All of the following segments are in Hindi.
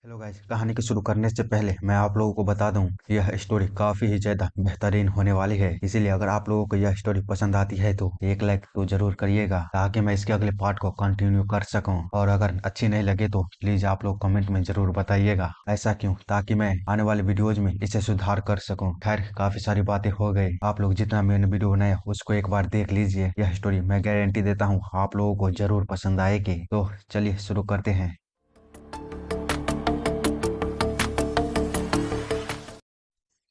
हेलो गाइस, कहानी को शुरू करने से पहले मैं आप लोगों को बता दूं कि यह स्टोरी काफी ही ज्यादा बेहतरीन होने वाली है। इसीलिए अगर आप लोगों को यह स्टोरी पसंद आती है तो एक लाइक तो जरूर करिएगा ताकि मैं इसके अगले पार्ट को कंटिन्यू कर सकूं। और अगर अच्छी नहीं लगे तो प्लीज आप लोग कमेंट में जरूर बताइएगा। ऐसा क्यों? ताकि मैं आने वाले वीडियोज में इसे सुधार कर सकूँ। खैर, काफी सारी बातें हो गई। आप लोग जितना मैंने वीडियो बनाया उसको एक बार देख लीजिए। यह स्टोरी मैं गारंटी देता हूँ आप लोगों को जरूर पसंद आएगी। तो चलिए शुरू करते हैं।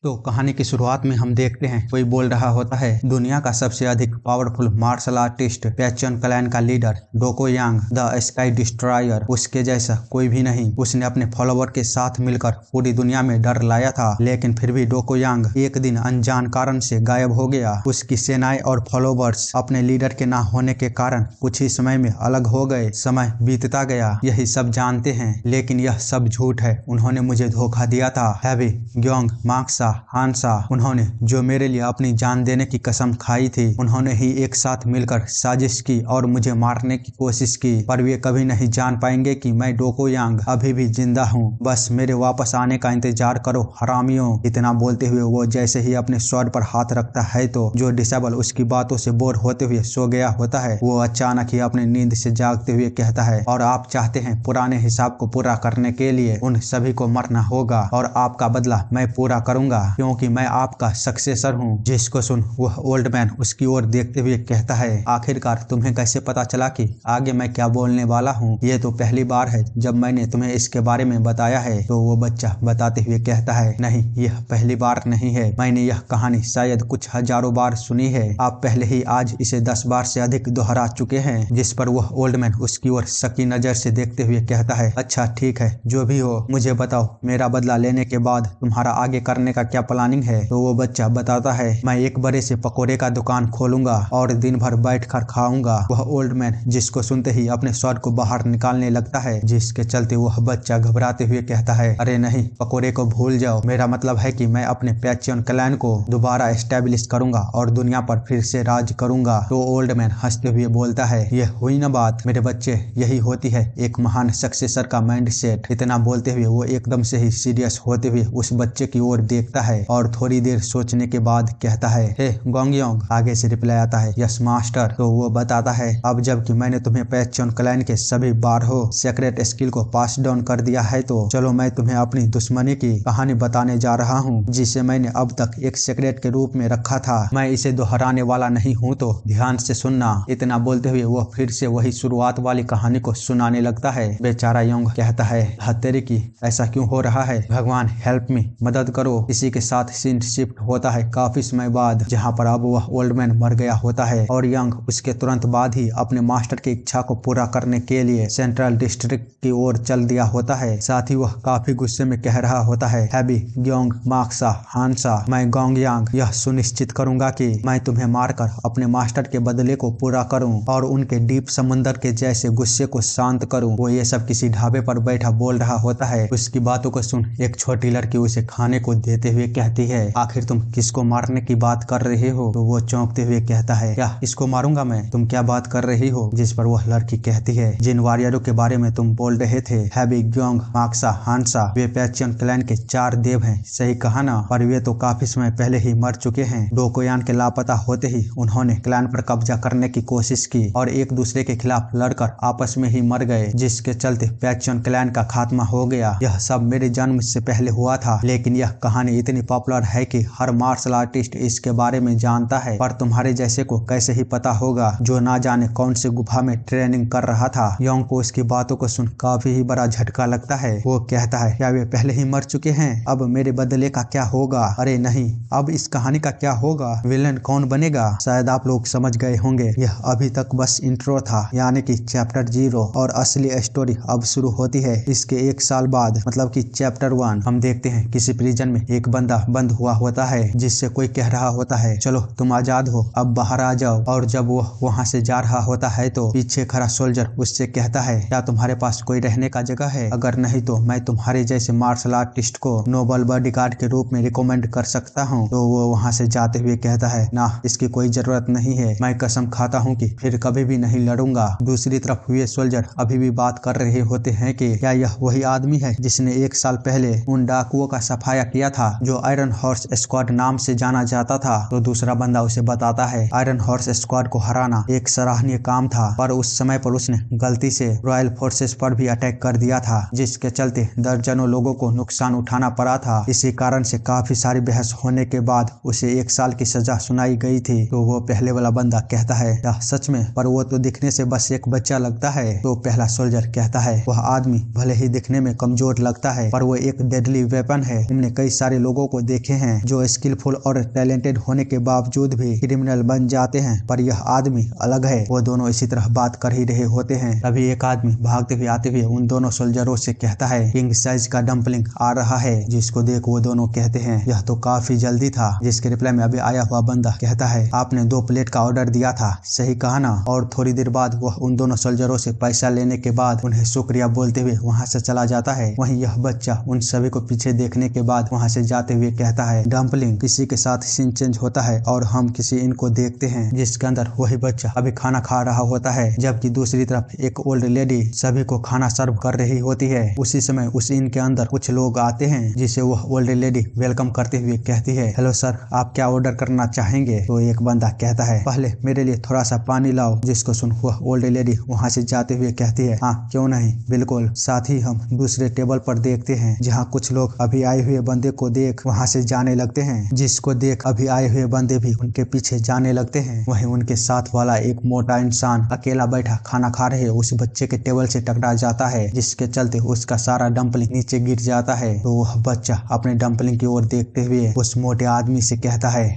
तो कहानी की शुरुआत में हम देखते हैं कोई बोल रहा होता है, दुनिया का सबसे अधिक पावरफुल मार्शल आर्टिस्ट पैचन क्लैन का लीडर डोको यांग द स्काई डिस्ट्रॉयर, उसके जैसा कोई भी नहीं। उसने अपने फॉलोवर के साथ मिलकर पूरी दुनिया में डर लाया था, लेकिन फिर भी डोको यांग एक दिन अनजान कारण से गायब हो गया। उसकी सेनाएं और फॉलोवर्स अपने लीडर के ना होने के कारण कुछ ही समय में अलग हो गए। समय बीतता गया, यही सब जानते हैं, लेकिन यह सब झूठ है। उन्होंने मुझे धोखा दिया था। हैवी ग्योंग मार्क्सा हानसा, उन्होंने जो मेरे लिए अपनी जान देने की कसम खाई थी, उन्होंने ही एक साथ मिलकर साजिश की और मुझे मारने की कोशिश की। पर वे कभी नहीं जान पाएंगे कि मैं डोको यांग अभी भी जिंदा हूँ। बस मेरे वापस आने का इंतजार करो हरामियों। इतना बोलते हुए वो जैसे ही अपने स्वर पर हाथ रखता है तो जो डिसेबल उसकी बातों से बोर होते हुए सो गया होता है, वो अचानक ही अपनी नींद से जागते हुए कहता है, और आप चाहते हैं पुराने हिसाब को पूरा करने के लिए उन सभी को मरना होगा, और आपका बदला मैं पूरा करूंगा क्योंकि मैं आपका सक्सेसर हूँ। जिसको सुन वह ओल्ड मैन उसकी ओर देखते हुए कहता है, आखिरकार तुम्हें कैसे पता चला कि आगे मैं क्या बोलने वाला हूँ? ये तो पहली बार है जब मैंने तुम्हें इसके बारे में बताया है। तो वो बच्चा बताते हुए कहता है, नहीं, यह पहली बार नहीं है। मैंने यह कहानी शायद कुछ हजारों बार सुनी है। आप पहले ही आज इसे 10 बार से अधिक दोहरा चुके हैं। जिस पर वह ओल्ड मैन उसकी ओर शकी नजर से देखते हुए कहता है, अच्छा ठीक है, जो भी हो मुझे बताओ, मेरा बदला लेने के बाद तुम्हारा आगे करने का क्या प्लानिंग है? तो वो बच्चा बताता है, मैं एक बड़े से पकोड़े का दुकान खोलूंगा और दिन भर बैठकर खाऊंगा। वह ओल्ड मैन जिसको सुनते ही अपने स्वर को बाहर निकालने लगता है, जिसके चलते वह बच्चा घबराते हुए कहता है, अरे नहीं, पकोड़े को भूल जाओ। मेरा मतलब है कि मैं अपने पैचियन क्लैन को दोबारा एस्टेब्लिश करूंगा और दुनिया पर फिर से राज करूंगा। तो ओल्ड मैन हंसते हुए बोलता है, यह हुई ना बात मेरे बच्चे, यही होती है एक महान सक्सेसर का माइंडसेट। इतना बोलते हुए वो एकदम से ही सीरियस होते हुए उस बच्चे की ओर देखता है और थोड़ी देर सोचने के बाद कहता है, हे गोंगयोंग। आगे से रिप्लाई आता है, यस मास्टर। तो वो बताता है, अब जबकि मैंने तुम्हें पैचन क्लैन के सभी 12 सीक्रेट स्किल को पास डाउन कर दिया है, तो चलो मैं तुम्हें अपनी दुश्मनी की कहानी बताने जा रहा हूँ, जिसे मैंने अब तक एक सीक्रेट के रूप में रखा था। मैं इसे दोहराने वाला नहीं हूँ, तो ध्यान से सुनना। इतना बोलते हुए वो फिर से वही शुरुआत वाली कहानी को सुनाने लगता है। बेचारा योंग कहता है, हत्तेरी की, ऐसा क्यों हो रहा है? भगवान हेल्प मी, मदद करो। इसी के साथ सीन शिफ्ट होता है काफी समय बाद, जहाँ पर अब वह ओल्ड मैन मर गया होता है और यंग उसके तुरंत बाद ही अपने मास्टर की इच्छा को पूरा करने के लिए सेंट्रल डिस्ट्रिक्ट की ओर चल दिया होता है। साथ ही वह काफी गुस्से में कह रहा होता है, हैबी ग्योंग मार्क्सा हानसा, मैं गोंग यांग यह सुनिश्चित करूंगा कि मैं तुम्हें मारकर अपने मास्टर के बदले को पूरा करूं और उनके डीप समंदर के जैसे गुस्से को शांत करूं। वो ये सब किसी ढाबे पर बैठा बोल रहा होता है। उसकी बातों को सुन एक छोटी लड़की उसे खाने को देते हुए कहती है, आखिर तुम किसको मारने की बात कर रहे हो? तो वो चौंकते हुए कहता है, क्या इसको मारूंगा मैं? तुम क्या बात कर रही हो? जिस पर वह लड़की कहती है, जिन वॉरियरों के बारे में तुम बोल रहे थे, हैबी ग्योंग मार्क्सा हानसा, वे पैचियन क्लैन के 4 देव हैं, सही कहा ना? पर वे तो काफी समय पहले ही मर चुके हैं। डोकोयान के लापता होते ही उन्होंने क्लैन पर कब्जा करने की कोशिश की और एक दूसरे के खिलाफ लड़कर आपस में ही मर गए, जिसके चलते पैचियन क्लैन का खात्मा हो गया। यह सब मेरे जन्म से पहले हुआ था, लेकिन यह कहानी इतनी पॉपुलर है कि हर मार्शल आर्टिस्ट इसके बारे में जानता है। पर तुम्हारे जैसे को कैसे ही पता होगा जो ना जाने कौन सी गुफा में ट्रेनिंग कर रहा था। योंग को उसकी बातों को सुन काफी ही बड़ा झटका लगता है। वो कहता है, क्या वे पहले ही मर चुके हैं? अब मेरे बदले का क्या होगा? अरे नहीं, अब इस कहानी का क्या होगा? विलेन कौन बनेगा? शायद आप लोग समझ गए होंगे, यह अभी तक बस इंट्रो था, यानी कि चैप्टर 0, और असली स्टोरी अब शुरू होती है। इसके 1 साल बाद, मतलब कि चैप्टर 1, हम देखते हैं किसी प्रिजन में एक बंदा बंद हुआ होता है जिससे कोई कह रहा होता है चलो तुम आजाद हो, अब बाहर आ जाओ। और जब वो वहाँ से जा रहा होता है तो पीछे खड़ा सोल्जर उससे कहता है क्या तुम्हारे पास कोई रहने का जगह है? अगर नहीं तो मैं तुम्हारे जैसे मार्शल आर्टिस्ट को नोबल बॉडीगार्ड के रूप में रिकमेंड कर सकता हूँ। तो वो वहाँ से जाते हुए कहता है ना, इसकी कोई जरूरत नहीं है, मैं कसम खाता हूँ कि फिर कभी भी नहीं लड़ूंगा। दूसरी तरफ हुए सोल्जर अभी भी बात कर रहे होते हैं कि क्या यह वही आदमी है जिसने 1 साल पहले उन डाकुओं का सफाया किया था जो आयरन हॉर्स स्क्वाड नाम से जाना जाता था। तो दूसरा बंदा उसे बताता है आयरन हॉर्स स्क्वाड को हराना एक सराहनीय काम था, पर उस समय पर उसने गलती से रॉयल फोर्सेस पर भी अटैक कर दिया था, जिसके चलते दर्जनों लोगों को नुकसान उठाना पड़ा था। इसी कारण से काफी सारी बहस होने के बाद उसे 1 साल की सजा सुनाई गई थी। तो वो पहले वाला बंदा कहता है क्या सच में? पर वो तो दिखने से बस एक बच्चा लगता है। तो पहला सोल्जर कहता है वह आदमी भले ही दिखने में कमजोर लगता है पर वो एक डेडली वेपन है। हमने कई सारे लोगों को देखे हैं जो स्किलफुल और टैलेंटेड होने के बावजूद भी क्रिमिनल बन जाते हैं, पर यह आदमी अलग है। वो दोनों इसी तरह बात कर ही रहे होते हैं, तभी एक आदमी भागते हुए आते हुए उन दोनों सोल्जरों से कहता है किंग साइज का डम्पलिंग आ रहा है। जिसको देख वो दोनों कहते हैं यह तो काफी जल्दी था। जिसके रिप्लाई में अभी आया हुआ बंदा कहता है आपने 2 प्लेट का ऑर्डर दिया था, सही कहा ना? और थोड़ी देर बाद वह उन दोनों सोल्जरों से पैसा लेने के बाद उन्हें शुक्रिया बोलते हुए वहाँ से चला जाता है। वहीं यह बच्चा उन सभी को पीछे देखने के बाद वहाँ से जाते हुए कहता है डम्पलिंग। किसी के साथ सीन चेंज होता है और हम किसी इनको देखते हैं जिसके अंदर वही बच्चा अभी खाना खा रहा होता है, जबकि दूसरी तरफ एक ओल्ड लेडी सभी को खाना सर्व कर रही होती है। उसी समय उस इन के अंदर कुछ लोग आते हैं जिसे वह ओल्ड लेडी वेलकम करते हुए कहती है हेलो सर, आप क्या ऑर्डर करना चाहेंगे? तो एक बंदा कहता है पहले मेरे लिए थोड़ा सा पानी लाओ। जिसको सुन वह ओल्ड लेडी वहाँ से जाते हुए कहती है हाँ क्यों नहीं, बिल्कुल। साथ ही हम दूसरे टेबल पर देखते हैं जहाँ कुछ लोग अभी आए हुए बंदे को देख वहाँ से जाने लगते हैं। जिसको देख अभी आए हुए बंदे भी उनके पीछे जाने लगते हैं। वहीं उनके साथ वाला एक मोटा इंसान अकेला बैठा खाना खा रहे उस बच्चे के टेबल से टकरा जाता है, जिसके चलते उसका सारा डम्पलिंग नीचे गिर जाता है। तो वह बच्चा अपने डम्पलिंग की ओर देखते हुए उस मोटे आदमी से कहता है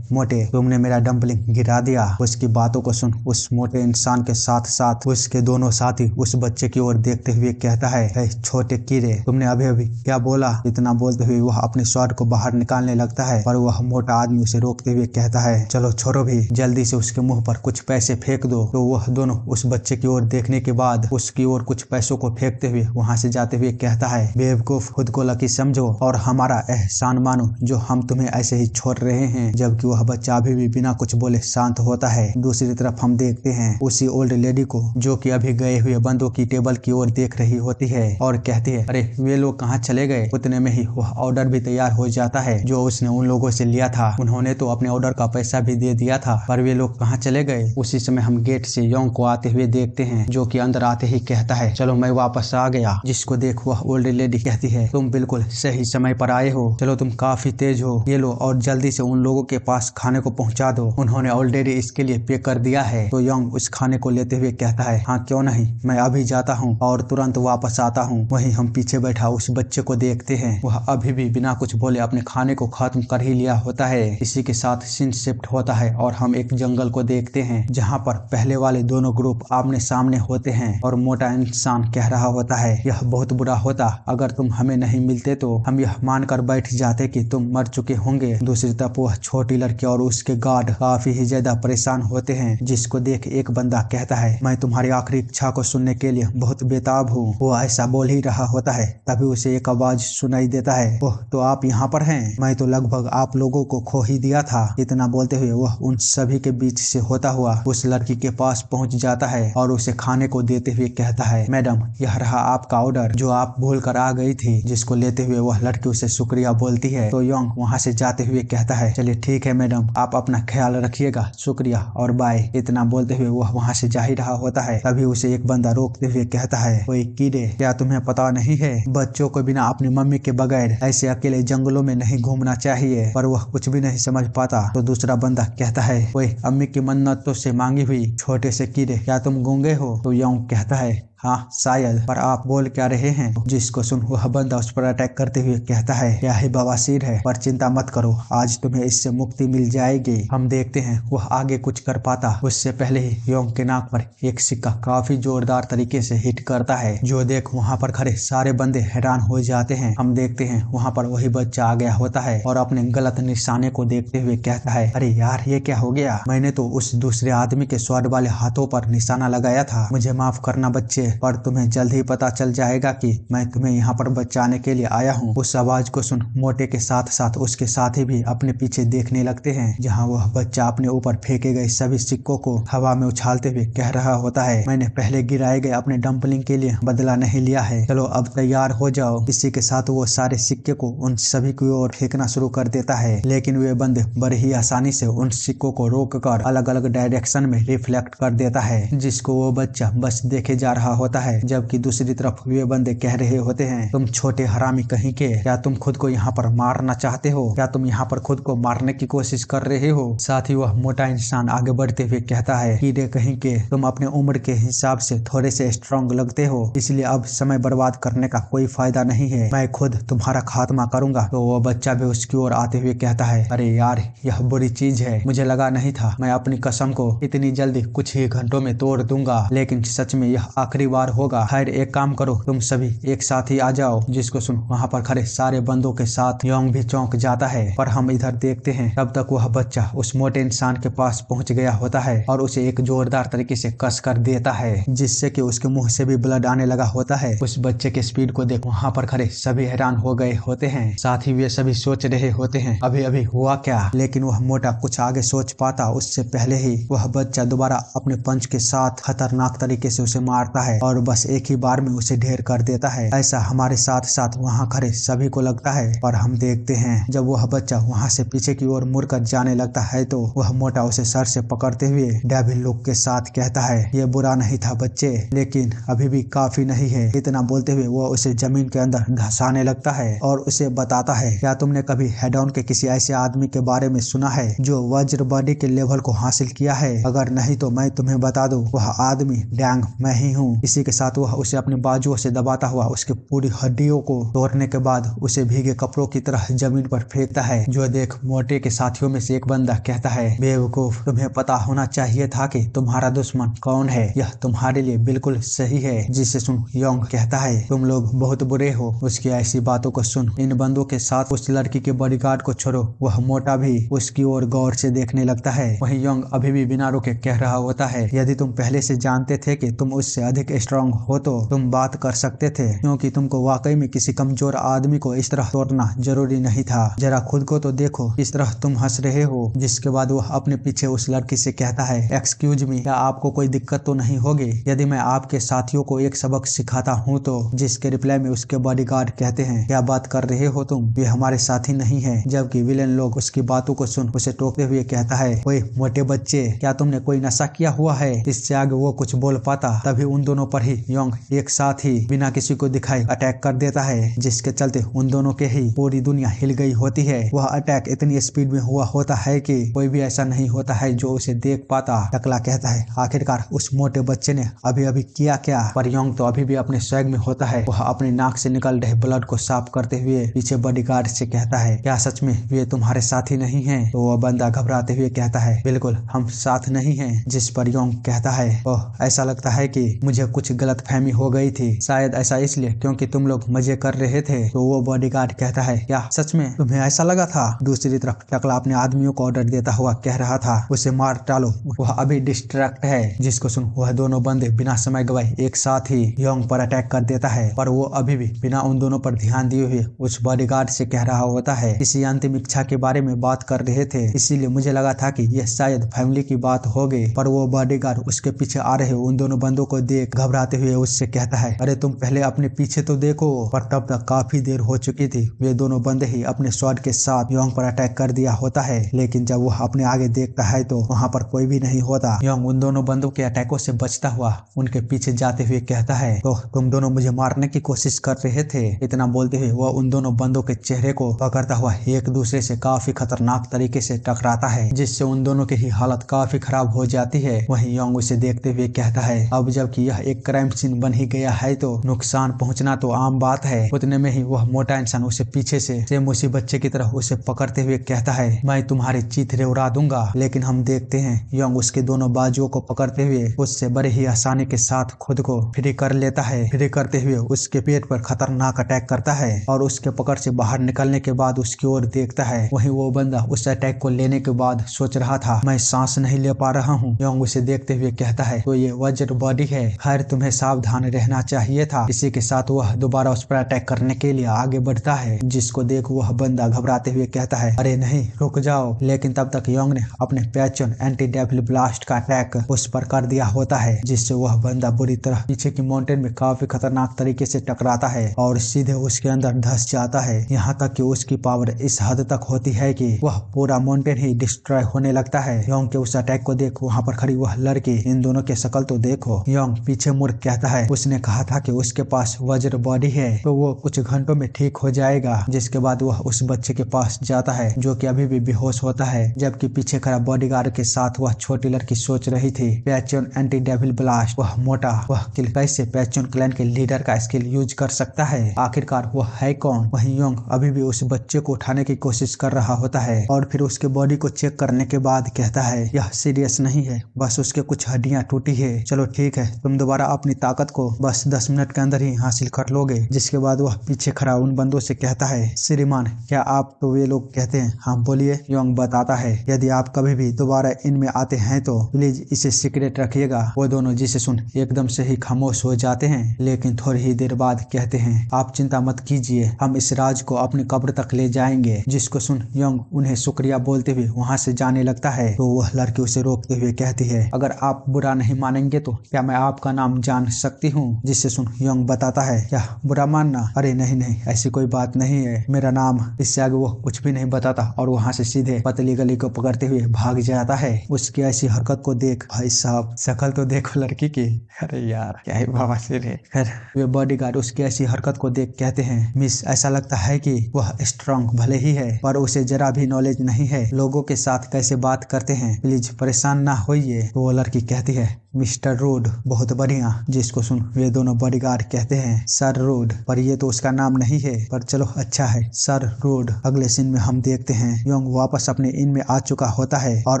मोटे, तुमने मेरा डम्पलिंग गिरा दिया। उसकी बातों को सुन उस मोटे इंसान के साथ साथ उसके दोनों साथी उस बच्चे की ओर देखते हुए कहता है छोटे कीड़े, तुमने अभी अभी क्या बोला? इतना बोलते हुए वह अपने स्वॉर्ड को बाहर निकालने लगता है, पर वह मोटा आदमी उसे रोकते हुए कहता है चलो छोड़ो भी, जल्दी से उसके मुंह पर कुछ पैसे फेंक दो। तो वह दोनों उस बच्चे की ओर देखने के बाद उसकी ओर कुछ पैसों को फेंकते हुए वहां से जाते हुए कहता है बेवकूफ, खुद को लकी समझो और हमारा एहसान मानो जो हम तुम्हें ऐसे ही छोड़ रहे हैं। जबकि वह बच्चा अभी भी बिना कुछ बोले शांत होता है। दूसरी तरफ हम देखते हैं उसी ओल्ड लेडी को जो कि अभी गए हुए बंदों की टेबल की ओर देख रही होती है और कहती है अरे वे लोग कहाँ चले गए? उतने में ही वह ऑर्डर भी तैयार हो जाता है जो उसने उन लोगों से लिया था। उन्होंने तो अपने ऑर्डर का पैसा भी दे दिया था, पर वे लोग कहाँ चले गए? उसी समय हम गेट से योंग को आते हुए देखते हैं जो कि अंदर आते ही कहता है चलो मैं वापस आ गया। जिसको देख वह ओल्ड लेडी कहती है तुम बिल्कुल सही समय पर आए हो, चलो तुम काफी तेज हो, ये लो और जल्दी से उन लोगों के पास खाने को पहुंचा दो, उन्होंने ऑलरेडी इसके लिए पे कर दिया है। तो योंग उस खाने को लेते हुए कहता है हाँ क्यों नहीं, मैं अभी जाता हूँ और तुरंत वापस आता हूँ। वहीं हम पीछे बैठा उस बच्चे को देखते हैं, वह अभी भी बिना कुछ बोले अपने खाने को खत्म कर ही लिया होता है। इसी के साथ सीन शिफ्ट होता है और हम एक जंगल को देखते हैं जहाँ पर पहले वाले दोनों ग्रुप आमने सामने होते हैं और मोटा इंसान कह रहा होता है यह बहुत बुरा होता अगर तुम हमें नहीं मिलते, तो हम यह मानकर बैठ जाते कि तुम मर चुके होंगे। दूसरी तरफ वह छोटी लड़की और उसके गार्ड काफी ही ज्यादा परेशान होते हैं। जिसको देख एक बंदा कहता है मैं तुम्हारी आखिरी इच्छा को सुनने के लिए बहुत बेताब हूँ। वो ऐसा बोल ही रहा होता है तभी उसे एक आवाज सुनाई देता है ओह तो आप यहाँ पर हैं, मैं तो लगभग आप लोगों को खो ही दिया था। इतना बोलते हुए वह उन सभी के बीच से होता हुआ उस लड़की के पास पहुँच जाता है और उसे खाने को देते हुए कहता है मैडम यह रहा आपका ऑर्डर जो आप भूल कर आ गई थी। जिसको लेते हुए वह लड़की उसे शुक्रिया बोलती है। तो योंग वहाँ से जाते हुए कहता है चलिए ठीक है मैडम, आप अपना ख्याल रखिएगा, शुक्रिया और बाय। इतना बोलते हुए वह वहाँ से जा ही रहा होता है तभी उसे एक बंदा रोकते हुए कहता है ओए कीड़े, क्या तुम्हें पता नहीं है बच्चों को बिना अपनी मम्मी के बगैर ऐसे अकेले जंगलों में नहीं घूमना चाहिए? पर वह कुछ भी नहीं समझ पाता। तो दूसरा बंदा कहता है ओए अम्मी की मन्नतों से मांगी हुई छोटे से कीड़े, क्या तुम गूंगे हो? तो योंग कहता है हाँ शायद, पर आप बोल क्या रहे हैं? जिसको सुन वह बंदा उस पर अटैक करते हुए कहता है यह ही बवासीर है, पर चिंता मत करो, आज तुम्हें इससे मुक्ति मिल जाएगी। हम देखते हैं वह आगे कुछ कर पाता उससे पहले ही योंग के नाक पर एक सिक्का काफी जोरदार तरीके से हिट करता है, जो देख वहाँ पर खड़े सारे बंदे हैरान हो जाते हैं। हम देखते हैं वहाँ पर वही बच्चा आ गया होता है और अपने गलत निशाने को देखते हुए कहता है अरे यार ये क्या हो गया, मैंने तो उस दूसरे आदमी के स्वाद वाले हाथों पर निशाना लगाया था, मुझे माफ करना बच्चे, पर तुम्हें जल्द ही पता चल जाएगा कि मैं तुम्हें यहाँ पर बचाने के लिए आया हूँ। उस आवाज को सुन मोटे के साथ साथ उसके साथी भी अपने पीछे देखने लगते हैं, जहाँ वह बच्चा अपने ऊपर फेंके गए सभी सिक्कों को हवा में उछालते हुए कह रहा होता है मैंने पहले गिराए गए अपने डंपलिंग के लिए बदला नहीं लिया है, चलो अब तैयार हो जाओ। इसी के साथ वो सारे सिक्के को उन सभी की ओर फेंकना शुरू कर देता है, लेकिन वे बंदे बड़े ही आसानी से उन सिक्कों को रोककर अलग अलग डायरेक्शन में रिफ्लेक्ट कर देता है, जिसको वो बच्चा बस देखे जा रहा होता है। जबकि दूसरी तरफ वे बंदे कह रहे होते हैं तुम छोटे हरामी कहीं के, क्या तुम खुद को यहाँ पर मारना चाहते हो, क्या तुम यहाँ पर खुद को मारने की कोशिश कर रहे हो? साथ ही वह मोटा इंसान आगे बढ़ते हुए कहता है कीड़े कहीं के, तुम अपने उम्र के हिसाब से थोड़े से स्ट्रांग लगते हो, इसलिए अब समय बर्बाद करने का कोई फायदा नहीं है, मैं खुद तुम्हारा खात्मा करूंगा। तो वो बच्चा भी उसकी ओर आते हुए कहता है अरे यार यह बुरी चीज है, मुझे लगा नहीं था मैं अपनी कसम को इतनी जल्दी कुछ ही घंटों में तोड़ दूंगा, लेकिन सच में यह आखिरी बार होगा। खैर एक काम करो, तुम सभी एक साथ ही आ जाओ। जिसको सुन वहाँ पर खड़े सारे बंदों के साथ योंग भी चौंक जाता है, पर हम इधर देखते हैं तब तक वह बच्चा उस मोटे इंसान के पास पहुंच गया होता है और उसे एक जोरदार तरीके से कस कर देता है, जिससे कि उसके मुंह से भी ब्लड आने लगा होता है। उस बच्चे के स्पीड को देख वहाँ पर खड़े सभी हैरान हो गए होते हैं, साथ ही वे सभी सोच रहे होते हैं अभी अभी हुआ क्या, लेकिन वह मोटा कुछ आगे सोच पाता उससे पहले ही वह बच्चा दोबारा अपने पंच के साथ खतरनाक तरीके से उसे मारता है और बस एक ही बार में उसे ढेर कर देता है। ऐसा हमारे साथ साथ वहाँ खड़े सभी को लगता है, और हम देखते हैं जब वह बच्चा वहाँ से पीछे की ओर मुड़कर जाने लगता है तो वह मोटा उसे सर से पकड़ते हुए डेविल लुक के साथ कहता है ये बुरा नहीं था बच्चे, लेकिन अभी भी काफी नहीं है। इतना बोलते हुए वो उसे जमीन के अंदर धंसाने लगता है और उसे बताता है क्या तुमने कभी हेडॉन के किसी ऐसे आदमी के बारे में सुना है जो वज्र बॉडी के लेवल को हासिल किया है? अगर नहीं तो मैं तुम्हें बता दूं, वह आदमी डैंग मैं ही हूँ। इसी के साथ वह उसे अपने बाजुओं से दबाता हुआ उसके पूरी हड्डियों को तोड़ने के बाद उसे भीगे कपड़ों की तरह जमीन पर फेंकता है, जो देख मोटे के साथियों में से एक बंदा कहता है बेवकूफ, तुम्हें पता होना चाहिए था कि तुम्हारा दुश्मन कौन है, यह तुम्हारे लिए बिल्कुल सही है। जिसे सुन योंग कहता है तुम लोग बहुत बुरे हो। उसकी ऐसी बातों को सुन इन बंदों के साथ उस लड़की के बॉडीगार्ड को छोड़ो, वह मोटा भी उसकी ओर गौर से देखने लगता है। वहीं योंग अभी भी बिना रुके कह रहा होता है यदि तुम पहले से जानते थे कि तुम उससे अधिक स्ट्रांग हो तो तुम बात कर सकते थे, क्योंकि तुमको वाकई में किसी कमजोर आदमी को इस तरह तोड़ना जरूरी नहीं था। जरा खुद को तो देखो, इस तरह तुम हंस रहे हो। जिसके बाद वह अपने पीछे उस लड़की से कहता है एक्सक्यूज मी, क्या आपको कोई दिक्कत तो नहीं होगी यदि मैं आपके साथियों को एक सबक सिखाता हूँ तो? जिसके रिप्लाई में उसके बॉडीगार्ड कहते हैं क्या बात कर रहे हो तुम, वे हमारे साथी नहीं है। जबकि विलेन लोग उसकी बातों को सुन उसे टोकते हुए कहता है ओए मोटे बच्चे, क्या तुमने कोई नशा किया हुआ है? इससे आगे वो कुछ बोल पाता तभी उन दोनों पर ही योंग एक साथ ही बिना किसी को दिखाई अटैक कर देता है, जिसके चलते उन दोनों के ही पूरी दुनिया हिल गई होती है। वह अटैक इतनी स्पीड में हुआ होता है कि कोई भी ऐसा नहीं होता है जो उसे देख पाता। टकला कहता है आखिरकार उस मोटे बच्चे ने अभी अभी किया क्या? पर योंग तो अभी भी अपने स्वैग में होता है। वह अपनी नाक से निकल रहे ब्लड को साफ करते हुए पीछे बॉडीगार्ड से कहता है क्या सच में वे तुम्हारे साथी नहीं है? तो वह बंदा घबराते हुए कहता है बिल्कुल हम साथ नहीं है। जिस पर योंग कहता है ओह ऐसा लगता है कि मुझे कुछ गलतफहमी हो गई थी, शायद ऐसा इसलिए क्योंकि तुम लोग मजे कर रहे थे। तो वो बॉडीगार्ड कहता है क्या सच में तुम्हें ऐसा लगा था? दूसरी तरफ टकला अपने आदमियों को ऑर्डर देता हुआ कह रहा था उसे मार डालो, वह अभी डिस्ट्रैक्ट है। जिसको सुन वह दोनों बंदे बिना समय गवाए एक साथ ही योंग पर अटैक कर देता है, पर वो अभी भी बिना उन दोनों पर ध्यान दिए हुए उस बॉडीगार्ड से कह रहा होता है किसी अंतिम इच्छा के बारे में बात कर रहे थे, इसीलिए मुझे लगा था कि यह शायद फैमिली की बात होगी। पर वो बॉडीगार्ड उसके पीछे आ रहे उन दोनों बंदों को देख घबराते हुए उससे कहता है अरे तुम पहले अपने पीछे तो देखो। पर तब तक काफी देर हो चुकी थी। वे दोनों बंदे ही अपने स्वॉर्ड के साथ योंग पर अटैक कर दिया होता है, लेकिन जब वह अपने आगे देखता है तो वहाँ पर कोई भी नहीं होता। योंग उन दोनों बंदों के अटैकों से बचता हुआ उनके पीछे जाते हुए कहता है तो तुम दोनों मुझे मारने की कोशिश कर रहे थे। इतना बोलते हुए वह उन दोनों बंदों के चेहरे को पकड़ता हुआ एक दूसरे से काफी खतरनाक तरीके से टकराता है, जिससे उन दोनों की ही हालत काफी खराब हो जाती है। वहीं योंग उसे देखते हुए कहता है अब जबकि यह एक क्राइम सीन बन ही गया है तो नुकसान पहुंचना तो आम बात है। उतने में ही वह मोटा इंसान उसे पीछे से सेम उसी बच्चे की तरह उसे पकड़ते हुए कहता है, मैं तुम्हारी चीथड़े उड़ा दूंगा। लेकिन हम देखते हैं योंग उसके दोनों बाजुओं को पकड़ते हुए उससे बड़े ही आसानी के साथ खुद को फ्री कर लेता है। फ्री करते हुए उसके पेट पर खतरनाक अटैक करता है और उसके पकड़ से बाहर निकलने के बाद उसकी ओर देखता है। वहीं वो बंदा उस अटैक को लेने के बाद सोच रहा था, मैं सांस नहीं ले पा रहा हूँ। योंग उसे देखते हुए कहता है, तो ये वज्र बॉडी है, खैर तुम्हें सावधान रहना चाहिए था। इसी के साथ वह दोबारा उस पर अटैक करने के लिए आगे बढ़ता है, जिसको देख वह बंदा घबराते हुए कहता है, अरे नहीं रुक जाओ। लेकिन तब तक योंग ने अपने पैचन एंटी डेविल ब्लास्ट का अटैक उस पर कर दिया होता है, जिससे वह बंदा बुरी तरह पीछे की माउंटेन में काफी खतरनाक तरीके से टकराता है और सीधे उसके अंदर धंस जाता है। यहाँ तक कि उसकी पावर इस हद तक होती है कि वह पूरा माउंटेन ही डिस्ट्रॉय होने लगता है। योंग के उस अटैक को देख वहाँ पर खड़ी वह लड़की, इन दोनों की शक्ल तो देखो। योंग पीछे मुड़ कहता है, उसने कहा था कि उसके पास वज्र बॉडी है तो वो कुछ घंटों में ठीक हो जाएगा। जिसके बाद वह उस बच्चे के पास जाता है जो कि अभी भी बेहोश होता है, जबकि पीछे खड़ा बॉडीगार्ड के साथ वह छोटी लड़की सोच रही थी, पैचन एंटी डेविल ब्लास्ट, वह मोटा वह किल कैसे पैचन क्लैन के लीडर का स्किल यूज कर सकता है, आखिरकार वह है कौन। वहीं योंग अभी भी उस बच्चे को उठाने की कोशिश कर रहा होता है और फिर उसके बॉडी को चेक करने के बाद कहता है, यह सीरियस नहीं है, बस उसके कुछ हड्डियां टूटी है। चलो ठीक है, तुम दोबारा अपनी ताकत को बस 10 मिनट के अंदर ही हासिल कर लोगे। जिसके बाद वह पीछे खड़ा उन बंदों से कहता है, श्रीमान क्या आप तो वे लोग कहते हैं, हाँ बोलिए। योंग बताता है, यदि आप कभी भी दोबारा इनमें आते हैं तो प्लीज इसे सीक्रेट रखिएगा। वो दोनों जिसे सुन एकदम से ही खामोश हो जाते हैं, लेकिन थोड़ी ही देर बाद कहते हैं, आप चिंता मत कीजिए, हम इस राज को अपनी कब्र तक ले जाएंगे। जिसको सुन योंग उन्हें शुक्रिया बोलते हुए वहाँ से जाने लगता है तो वह लड़की उसे रोकते हुए कहती है, अगर आप बुरा नहीं मानेंगे तो क्या मैं आपका नाम जान सकती हूँ। जिससे सुन योंग बताता है, क्या बुरा मानना, अरे नहीं नहीं ऐसी कोई बात नहीं है, मेरा नाम। इससे आगे वो कुछ भी नहीं बताता और वहाँ से सीधे पतली गली को पकड़ते हुए भाग जाता है। उसकी ऐसी हरकत को देख भाई साहब शक्ल तो देखो लड़की की, अरे यार क्या ही बाबा सिर है। खैर वे बॉडीगार्ड उसकी ऐसी हरकत को देख कहते हैं, मिस ऐसा लगता है कि वह स्ट्रांग भले ही है पर उसे जरा भी नॉलेज नहीं है लोगों के साथ कैसे बात करते हैं, प्लीज परेशान ना होइए। तो वो लड़की कहती है, मिस्टर रूड, बहुत बढ़िया। जिसको सुन वे दोनों बॉडीगार्ड कहते हैं, सर रूड, पर ये तो उसका नाम नहीं है, पर चलो अच्छा है सर रूड। अगले सीन में हम देखते हैं योंग वापस अपने इन में आ चुका होता है और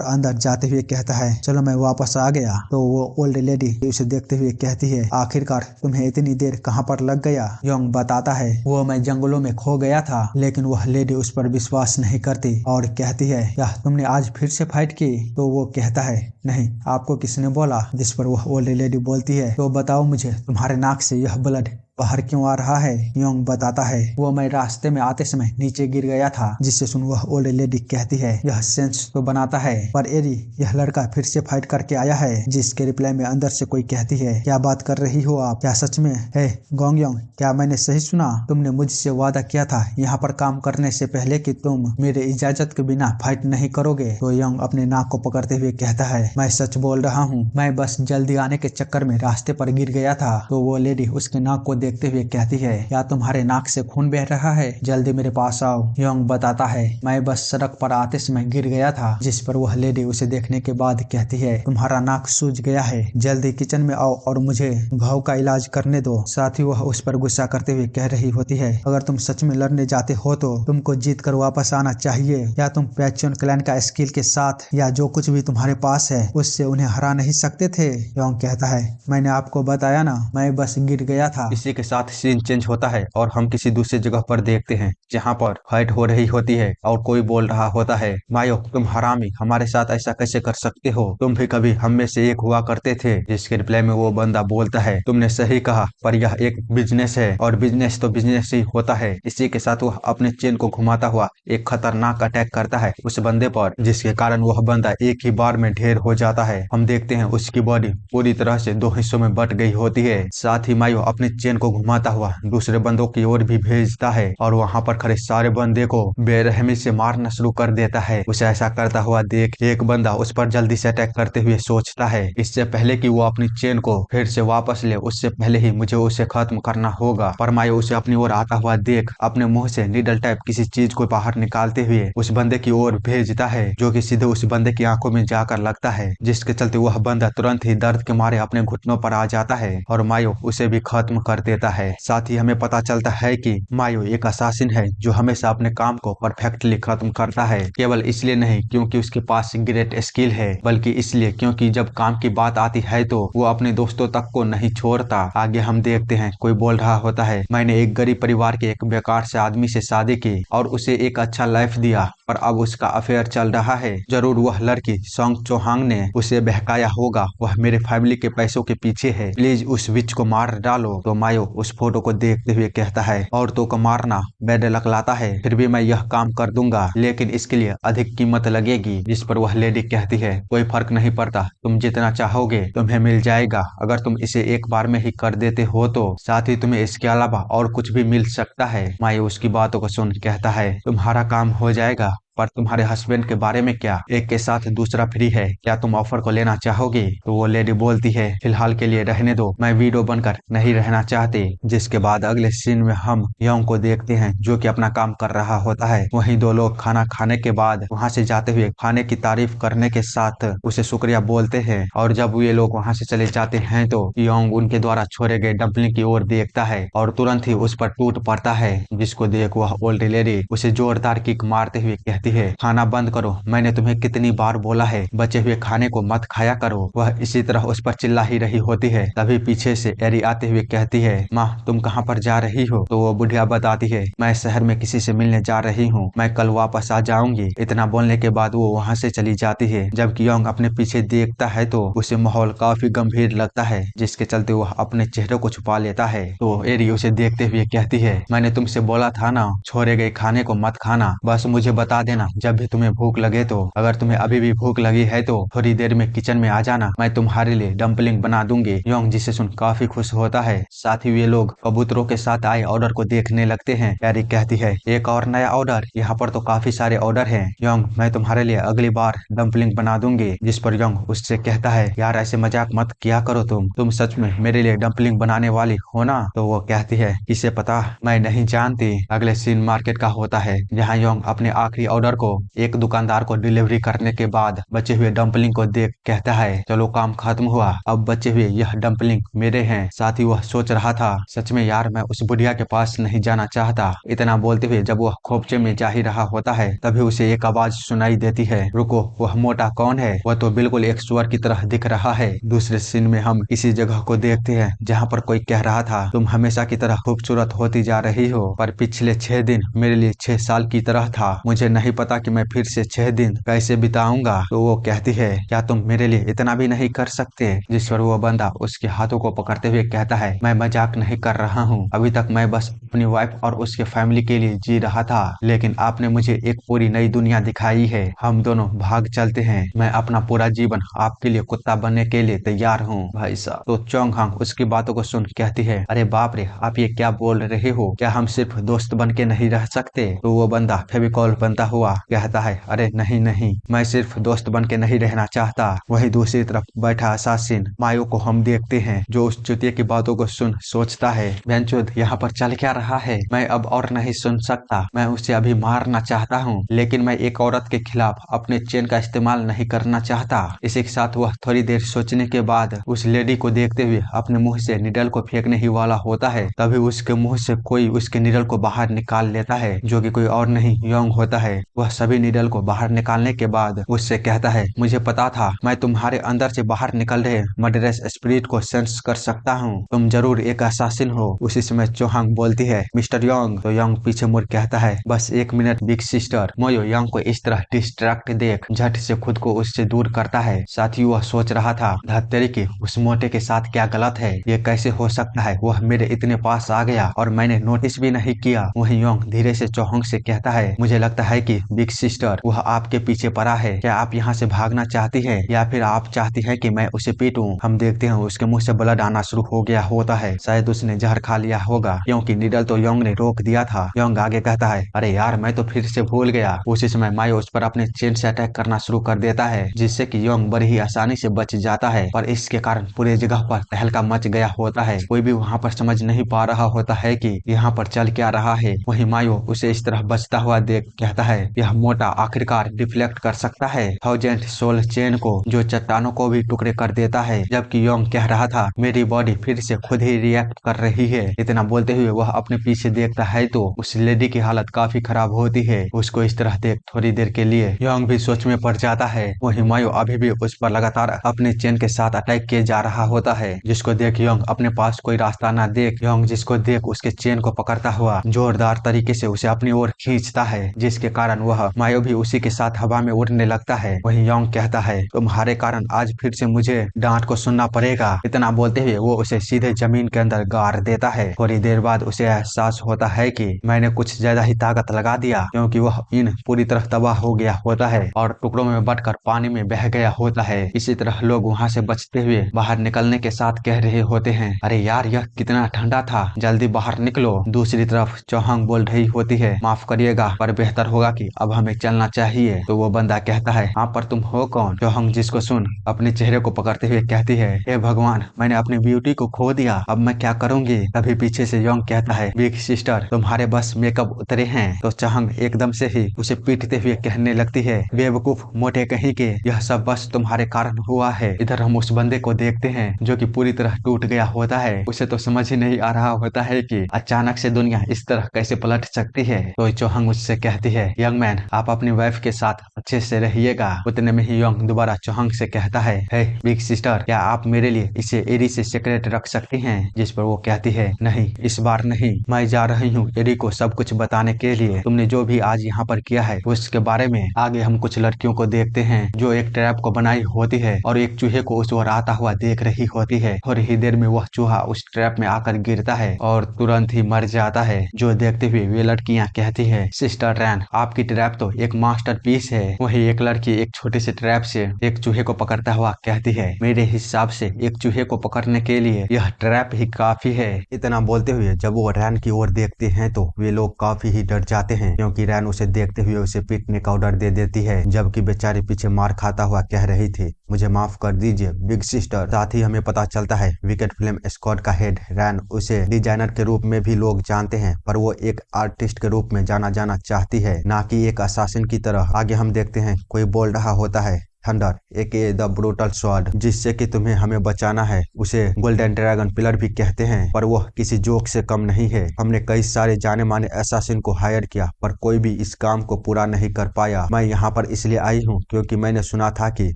अंदर जाते हुए कहता है, चलो मैं वापस आ गया। तो वो ओल्ड लेडी उसे देखते हुए कहती है, आखिरकार तुम्हें इतनी देर कहाँ पर लग गया। योंग बताता है, वो मैं जंगलों में खो गया था। लेकिन वह लेडी उस पर विश्वास नहीं करती और कहती है, क्या तुमने आज फिर से फाइट की। तो वो कहता है, नहीं, आपको किसने बोला। जिस पर वह ओल्ड लेडी बोलती है, तो बताओ मुझे तुम्हारे नाक से यह ब्लड बाहर क्यों आ रहा है। योंग बताता है, वो मैं रास्ते में आते समय नीचे गिर गया था। जिससे सुन वह ओल्ड लेडी कहती है, यह सेंस तो बनाता है, पर एरी यह लड़का फिर से फाइट करके आया है। जिसके रिप्लाई में अंदर से कोई कहती है, क्या बात कर रही हो आप, क्या सच में है गोंग योंग, क्या मैंने सही सुना। तुमने मुझसे वादा किया था यहाँ पर काम करने से पहले कि तुम मेरे इजाजत के बिना फाइट नहीं करोगे। तो योंग अपने नाक को पकड़ते हुए कहता है, मैं सच बोल रहा हूँ, मैं बस जल्दी आने के चक्कर में रास्ते पर गिर गया था। तो वो लेडी उसके नाक को देखते हुए कहती है, क्या तुम्हारे नाक से खून बह रहा है, जल्दी मेरे पास आओ। योंग बताता है, मैं बस सड़क पर आते समय गिर गया था। जिस पर वह लेडी उसे देखने के बाद कहती है, तुम्हारा नाक सूज गया है, जल्दी किचन में आओ और मुझे घाव का इलाज करने दो। साथ ही वह उस पर गुस्सा करते हुए कह रही होती है, अगर तुम सच में लड़ने जाते हो तो तुमको जीत कर वापस आना चाहिए, या तुम पैचन क्लैन का स्किल के साथ या जो कुछ भी तुम्हारे पास है उससे उन्हें हरा नहीं सकते थे। योंग कहता है, मैंने आपको बताया ना, मैं बस गिर गया था। इसी के साथ सीन चेंज होता है और हम किसी दूसरी जगह पर देखते हैं जहाँ पर फाइट हो रही होती है और कोई बोल रहा होता है, मायो तुम हरामी, हमारे साथ ऐसा कैसे कर सकते हो, तुम भी कभी हम में से एक हुआ करते थे। जिसके रिप्लाई में वो बंदा बोलता है, तुमने सही कहा, पर यह एक बिजनेस है और बिजनेस तो बिजनेस ही होता है। इसी के साथ वह अपने चेन को घुमाता हुआ एक खतरनाक अटैक करता है उस बंदे पर, जिसके कारण वह बंदा एक ही बार में ढेर हो जाता है। हम देखते हैं उसकी बॉडी पूरी तरह से दो हिस्सों में बट गई होती है। साथ ही मायो अपने चेन को घुमाता हुआ दूसरे बंदों की ओर भी भेजता है और वहाँ पर खड़े सारे बंदे को बेरहमी से मारना शुरू कर देता है। उसे ऐसा करता हुआ देख एक बंदा उस पर जल्दी से अटैक करते हुए सोचता है, इससे पहले कि वो अपनी चेन को फिर से वापस ले, उससे पहले ही मुझे उसे खत्म करना होगा। पर मायो उसे अपनी ओर आता हुआ देख अपने मुंह से नीडल टाइप किसी चीज को बाहर निकालते हुए उस बंदे की ओर भेजता है, जो कि सीधे उस बंदे की आंखों में जाकर लगता है, जिसके चलते वह बंदा तुरंत ही दर्द के मारे अपने घुटनों पर आ जाता है और मायो उसे भी खत्म कर देता है। साथ ही हमें पता चलता है कि मायो एक असासिन है जो हमेशा अपने काम को परफेक्टली खत्म करता है, केवल इसलिए नहीं क्योंकि उसके पास ग्रेट स्किल है, बल्कि इसलिए क्योंकि जब काम की बात आती है तो वो अपने दोस्तों तक को नहीं छोड़ता। आगे हम देखते हैं कोई बोल रहा होता है, मैंने एक गरीब परिवार के एक बेकार से आदमी से शादी की और उसे एक अच्छा लाइफ दिया, पर अब उसका अफेयर चल रहा है। जरूर वह लड़की सोंग चोहांग ने उसे बहकाया होगा, वह मेरे फैमिली के पैसों के पीछे है, प्लीज उस विच को मार डालो। तो मायो उस फोटो को देखते हुए कहता है, औरतों को मारना बैड लक लाता है, फिर भी मैं यह काम कर दूंगा, लेकिन इसके लिए अधिक कीमत लगेगी। जिस पर वह लेडी कहती है, कोई फर्क नहीं पड़ता, तुम जितना चाहोगे तुम्हें मिल जाएगा, अगर तुम इसे एक बार में ही कर देते हो तो साथ ही तुम्हें इसके अलावा और कुछ भी मिल सकता है। मायो उसकी बातों को सुन कहता है, तुम्हारा काम हो जाएगा, पर तुम्हारे हस्बैंड के बारे में क्या, एक के साथ दूसरा फ्री है, क्या तुम ऑफर को लेना चाहोगे? तो वो लेडी बोलती है, फिलहाल के लिए रहने दो, मैं वीडियो बनकर नहीं रहना चाहती। जिसके बाद अगले सीन में हम योंग को देखते हैं जो कि अपना काम कर रहा होता है। वहीं दो लोग खाना खाने के बाद वहां से जाते हुए खाने की तारीफ करने के साथ उसे शुक्रिया बोलते हैं, और जब ये लोग वहां से चले जाते हैं तो योंग उनके द्वारा छोड़े गए डम्पलिंग की ओर देखता है और तुरंत ही उस पर टूट पड़ता है, जिसको देख वह ओल्ड लेडी उसे जोरदार किक मारते हुए कहती है, खाना बंद करो, मैंने तुम्हें कितनी बार बोला है बचे हुए खाने को मत खाया करो। वह इसी तरह उस पर चिल्ला ही रही होती है, तभी पीछे से एरी आते हुए कहती है, माँ तुम कहाँ पर जा रही हो? तो वो बुढ़िया बताती है, मैं शहर में किसी से मिलने जा रही हूँ, मैं कल वापस आ जाऊंगी। इतना बोलने के बाद वो वहाँ से चली जाती है। जब योंग अपने पीछे देखता है तो उसे माहौल काफी गंभीर लगता है, जिसके चलते वह अपने चेहरे को छुपा लेता है। तो एरी उसे देखते हुए कहती है, मैंने तुमसे बोला था ना छोड़े गए खाने को मत खाना, बस मुझे बता देना जब भी तुम्हें भूख लगे। तो अगर तुम्हें अभी भी भूख लगी है तो थोड़ी देर में किचन में आ जाना, मैं तुम्हारे लिए डम्पलिंग बना दूंगी। योंग जिसे सुन काफी खुश होता है। साथ ही वे लोग कबूतरों के साथ आए ऑर्डर को देखने लगते हैं। एरी कहती है, एक और नया ऑर्डर, यहाँ पर तो काफी सारे ऑर्डर हैं। योंग मैं तुम्हारे लिए अगली बार डम्पलिंग बना दूंगी। जिस पर योंग उससे कहता है, यार ऐसे मजाक मत किया करो, तुम सच में मेरे लिए डम्पलिंग बनाने वाली हो ना? तो वो कहती है, किसे पता, मैं नहीं जानती। अगले सीन मार्केट का होता है, जहाँ योंग अपने आखिरी ऑर्डर को एक दुकानदार को डिलीवरी करने के बाद बचे हुए डम्पलिंग को देख कहता है, चलो काम खत्म हुआ, अब बचे हुए यह डम्पलिंग मेरे हैं। साथ ही वह सोच रहा था, सच में यार मैं उस बुढ़िया के पास नहीं जाना चाहता। इतना बोलते हुए जब वह खोपचे में जा ही रहा होता है तभी उसे एक आवाज सुनाई देती है, रुको, वह मोटा कौन है? वह तो बिल्कुल एक सुअर की तरह दिख रहा है। दूसरे सीन में हम किसी जगह को देखते हैं जहाँ पर कोई कह रहा था, तुम हमेशा की तरह खूबसूरत होती जा रही हो, पर पिछले 6 दिन मेरे लिए 6 साल की तरह था, मुझे नहीं पता कि मैं फिर से 6 दिन कैसे बिताऊंगा। तो वो कहती है, क्या तुम मेरे लिए इतना भी नहीं कर सकते? जिस पर वो बंदा उसके हाथों को पकड़ते हुए कहता है, मैं मजाक नहीं कर रहा हूँ, अभी तक मैं बस अपनी वाइफ और उसके फैमिली के लिए जी रहा था, लेकिन आपने मुझे एक पूरी नई दुनिया दिखाई है। हम दोनों भाग चलते हैं, मैं अपना पूरा जीवन आपके लिए कुत्ता बनने के लिए तैयार हूँ। भाई साहब, तो चोंग हांग उसकी बातों को सुन कहती है, अरे बाप रे, आप ये क्या बोल रहे हो? क्या हम सिर्फ दोस्त बन के नहीं रह सकते? तो वो बंदा फेविकॉल बनता हुआ कहता है, अरे नहीं नहीं, मैं सिर्फ दोस्त बन के नहीं रहना चाहता। वही दूसरी तरफ बैठा असासिन मायो को हम देखते हैं, जो उस चुतिया की बातों को सुन सोचता है, बेंचुद यहाँ पर चल क्या रहा है? मैं अब और नहीं सुन सकता, मैं उसे अभी मारना चाहता हूँ, लेकिन मैं एक औरत के खिलाफ अपने चेन का इस्तेमाल नहीं करना चाहता। इसी के साथ वह थोड़ी देर सोचने के बाद उस लेडी को देखते हुए अपने मुंह से निडल को फेंकने ही वाला होता है, तभी उसके मुंह से कोई उसके निडल को बाहर निकाल लेता है, जो कि कोई और नहीं योंग होता है। वह सभी निडल को बाहर निकालने के बाद उससे कहता है, मुझे पता था मैं तुम्हारे अंदर से बाहर निकल रहे मर्डरस स्पिरिट को सेंस कर सकता हूँ, तुम जरूर एक असासिन हो। उसी समय चोहांग बोलती है, मिस्टर योंग। तो योंग पीछे मुड़ कहता है, बस 1 मिनट बिग सिस्टर। मोयो योंग को इस तरह डिस्ट्रैक्ट देख झट से खुद को उससे दूर करता है। साथ ही वह सोच रहा था, धत्तेरी की उस मोटे के साथ क्या गलत है, ये कैसे हो सकता है, वह मेरे इतने पास आ गया और मैंने नोटिस भी नहीं किया। वही योंग धीरे से चोहांग से कहता है, मुझे लगता है कि बिग सिस्टर वह आपके पीछे पड़ा है, क्या आप यहाँ से भागना चाहती है या फिर आप चाहती है कि मैं उसे पीटूं? हम देखते हैं उसके मुंह से ब्लड आना शुरू हो गया होता है, शायद उसने जहर खा लिया होगा क्योंकि निडल तो योंग ने रोक दिया था। योंग आगे कहता है, अरे यार मैं तो फिर से भूल गया। उसी समय मायो उस पर अपने चेन से अटैक करना शुरू कर देता है, जिससे कि योंग बड़ी ही आसानी से बच जाता है, पर इसके कारण पूरे जगह पर तहलका मच गया होता है। कोई भी वहाँ पर समझ नहीं पा रहा होता है कि यहाँ पर चल क्या रहा है। वहीं मायो उसे इस तरह बचता हुआ देख कहता है, यह मोटा आखिरकार डिफ्लेक्ट कर सकता है 1000 सोल चेन को, जो चट्टानों को भी टुकड़े कर देता है। जबकि योंग कह रहा था, मेरी बॉडी फिर से खुद ही रिएक्ट कर रही है। इतना बोलते हुए वह अपने पीछे देखता है तो उस लेडी की हालत काफी खराब होती है। उसको इस तरह देख थोड़ी देर के लिए योंग भी सोच में पड़ जाता है। वहीं मायो अभी भी उस पर लगातार अपने चेन के साथ अटैक किए जा रहा होता है, जिसको देख योंग अपने पास कोई रास्ता न देख योंग जिसको देख उसके चेन को पकड़ता हुआ जोरदार तरीके से उसे अपनी ओर खींचता है, जिसके कारण वह मायो भी उसी के साथ हवा में उड़ने लगता है। वहीं योंग कहता है, तुम्हारे कारण आज फिर से मुझे डांट को सुनना पड़ेगा। इतना बोलते हुए वो उसे सीधे जमीन के अंदर गाड़ देता है। थोड़ी देर बाद उसे एहसास होता है कि मैंने कुछ ज्यादा ही ताकत लगा दिया, क्योंकि वह इन पूरी तरह तबाह हो गया होता है और टुकड़ों में बंटकर पानी में बह गया होता है। इसी तरह लोग वहाँ से बचते हुए बाहर निकलने के साथ कह रहे होते हैं, अरे यार यह कितना ठंडा था, जल्दी बाहर निकलो। दूसरी तरफ चौहांग बोल रही होती है, माफ करिएगा पर बेहतर होगा कि अब हमें चलना चाहिए। तो वो बंदा कहता है, हाँ पर तुम हो कौन? चौहांग जिसको सुन अपने चेहरे को पकड़ते हुए कहती है, हे भगवान मैंने अपनी ब्यूटी को खो दिया, अब मैं क्या करूंगी? तभी पीछे से योंग कहता है, बिग सिस्टर तुम्हारे बस मेकअप उतरे हैं। तो चौहांग एकदम से ही उसे पीटते हुए कहने लगती है, बेवकूफ मोटे कहीं के, यह सब बस तुम्हारे कारण हुआ है। इधर हम उस बंदे को देखते हैं जो कि पूरी तरह टूट गया होता है। उसे तो समझ ही नहीं आ रहा होता है कि अचानक से दुनिया इस तरह कैसे पलट सकती है। तो चौहांग उससे कहती है, यंग मैन आप अपनी वाइफ के साथ अच्छे से रहिएगा। उतने में ही योंग दोबारा चौहांग से कहता है, हे बिग सिस्टर क्या आप मेरे लिए इसे एरी से सीक्रेट रख सकती हैं? जिस पर वो कहती है, नहीं इस बार नहीं, मैं जा रही हूँ एरी को सब कुछ बताने के लिए। तुमने जो भी आज यहाँ पर किया है उसके बारे में। आगे हम कुछ लड़कियों को देखते हैं जो एक ट्रैप को बनाई होती है और एक चूहे को उस ओर आता हुआ देख रही होती है। थोड़ी ही देर में वह चूहा उस ट्रैप में आकर गिरता है और तुरंत ही मर जाता है। जो देखते हुए वे लड़कियां कहती है, सिस्टर रैन आपकी ट्रैप तो एक मास्टरपीस है। वही एक लड़की एक छोटे से ट्रैप से एक चूहे को पकड़ता हुआ कहती है, मेरे हिसाब से एक चूहे को पकड़ने के लिए यह ट्रैप ही काफी है। इतना बोलते हुए जब वो रैन की ओर देखते हैं तो वे लोग काफी ही डर जाते हैं, क्योंकि रैन उसे देखते हुए उसे पीटने का ऑर्डर दे देती है, जबकि बेचारी पीछे मार खाता हुआ कह रही थी, मुझे माफ कर दीजिए बिग सिस्टर। साथ ही हमें पता चलता है विकेट फिल्म स्क्वाड का हेड रैन उसे डिजाइनर के रूप में भी लोग जानते हैं, पर वो एक आर्टिस्ट के रूप में जाना जाना चाहती है, ना कि एक असासिन की तरह। आगे हम देखते हैं कोई बोल रहा होता है, thunder aka the brutal sword, जिससे कि तुम्हें हमें बचाना है। उसे गोल्डन ड्रैगन पिलर भी कहते हैं, पर वह किसी जोक से कम नहीं है। हमने कई सारे जाने माने असैसिन को हायर किया पर कोई भी इस काम को पूरा नहीं कर पाया। मैं यहाँ पर इसलिए आई हूँ क्योंकि मैंने सुना था कि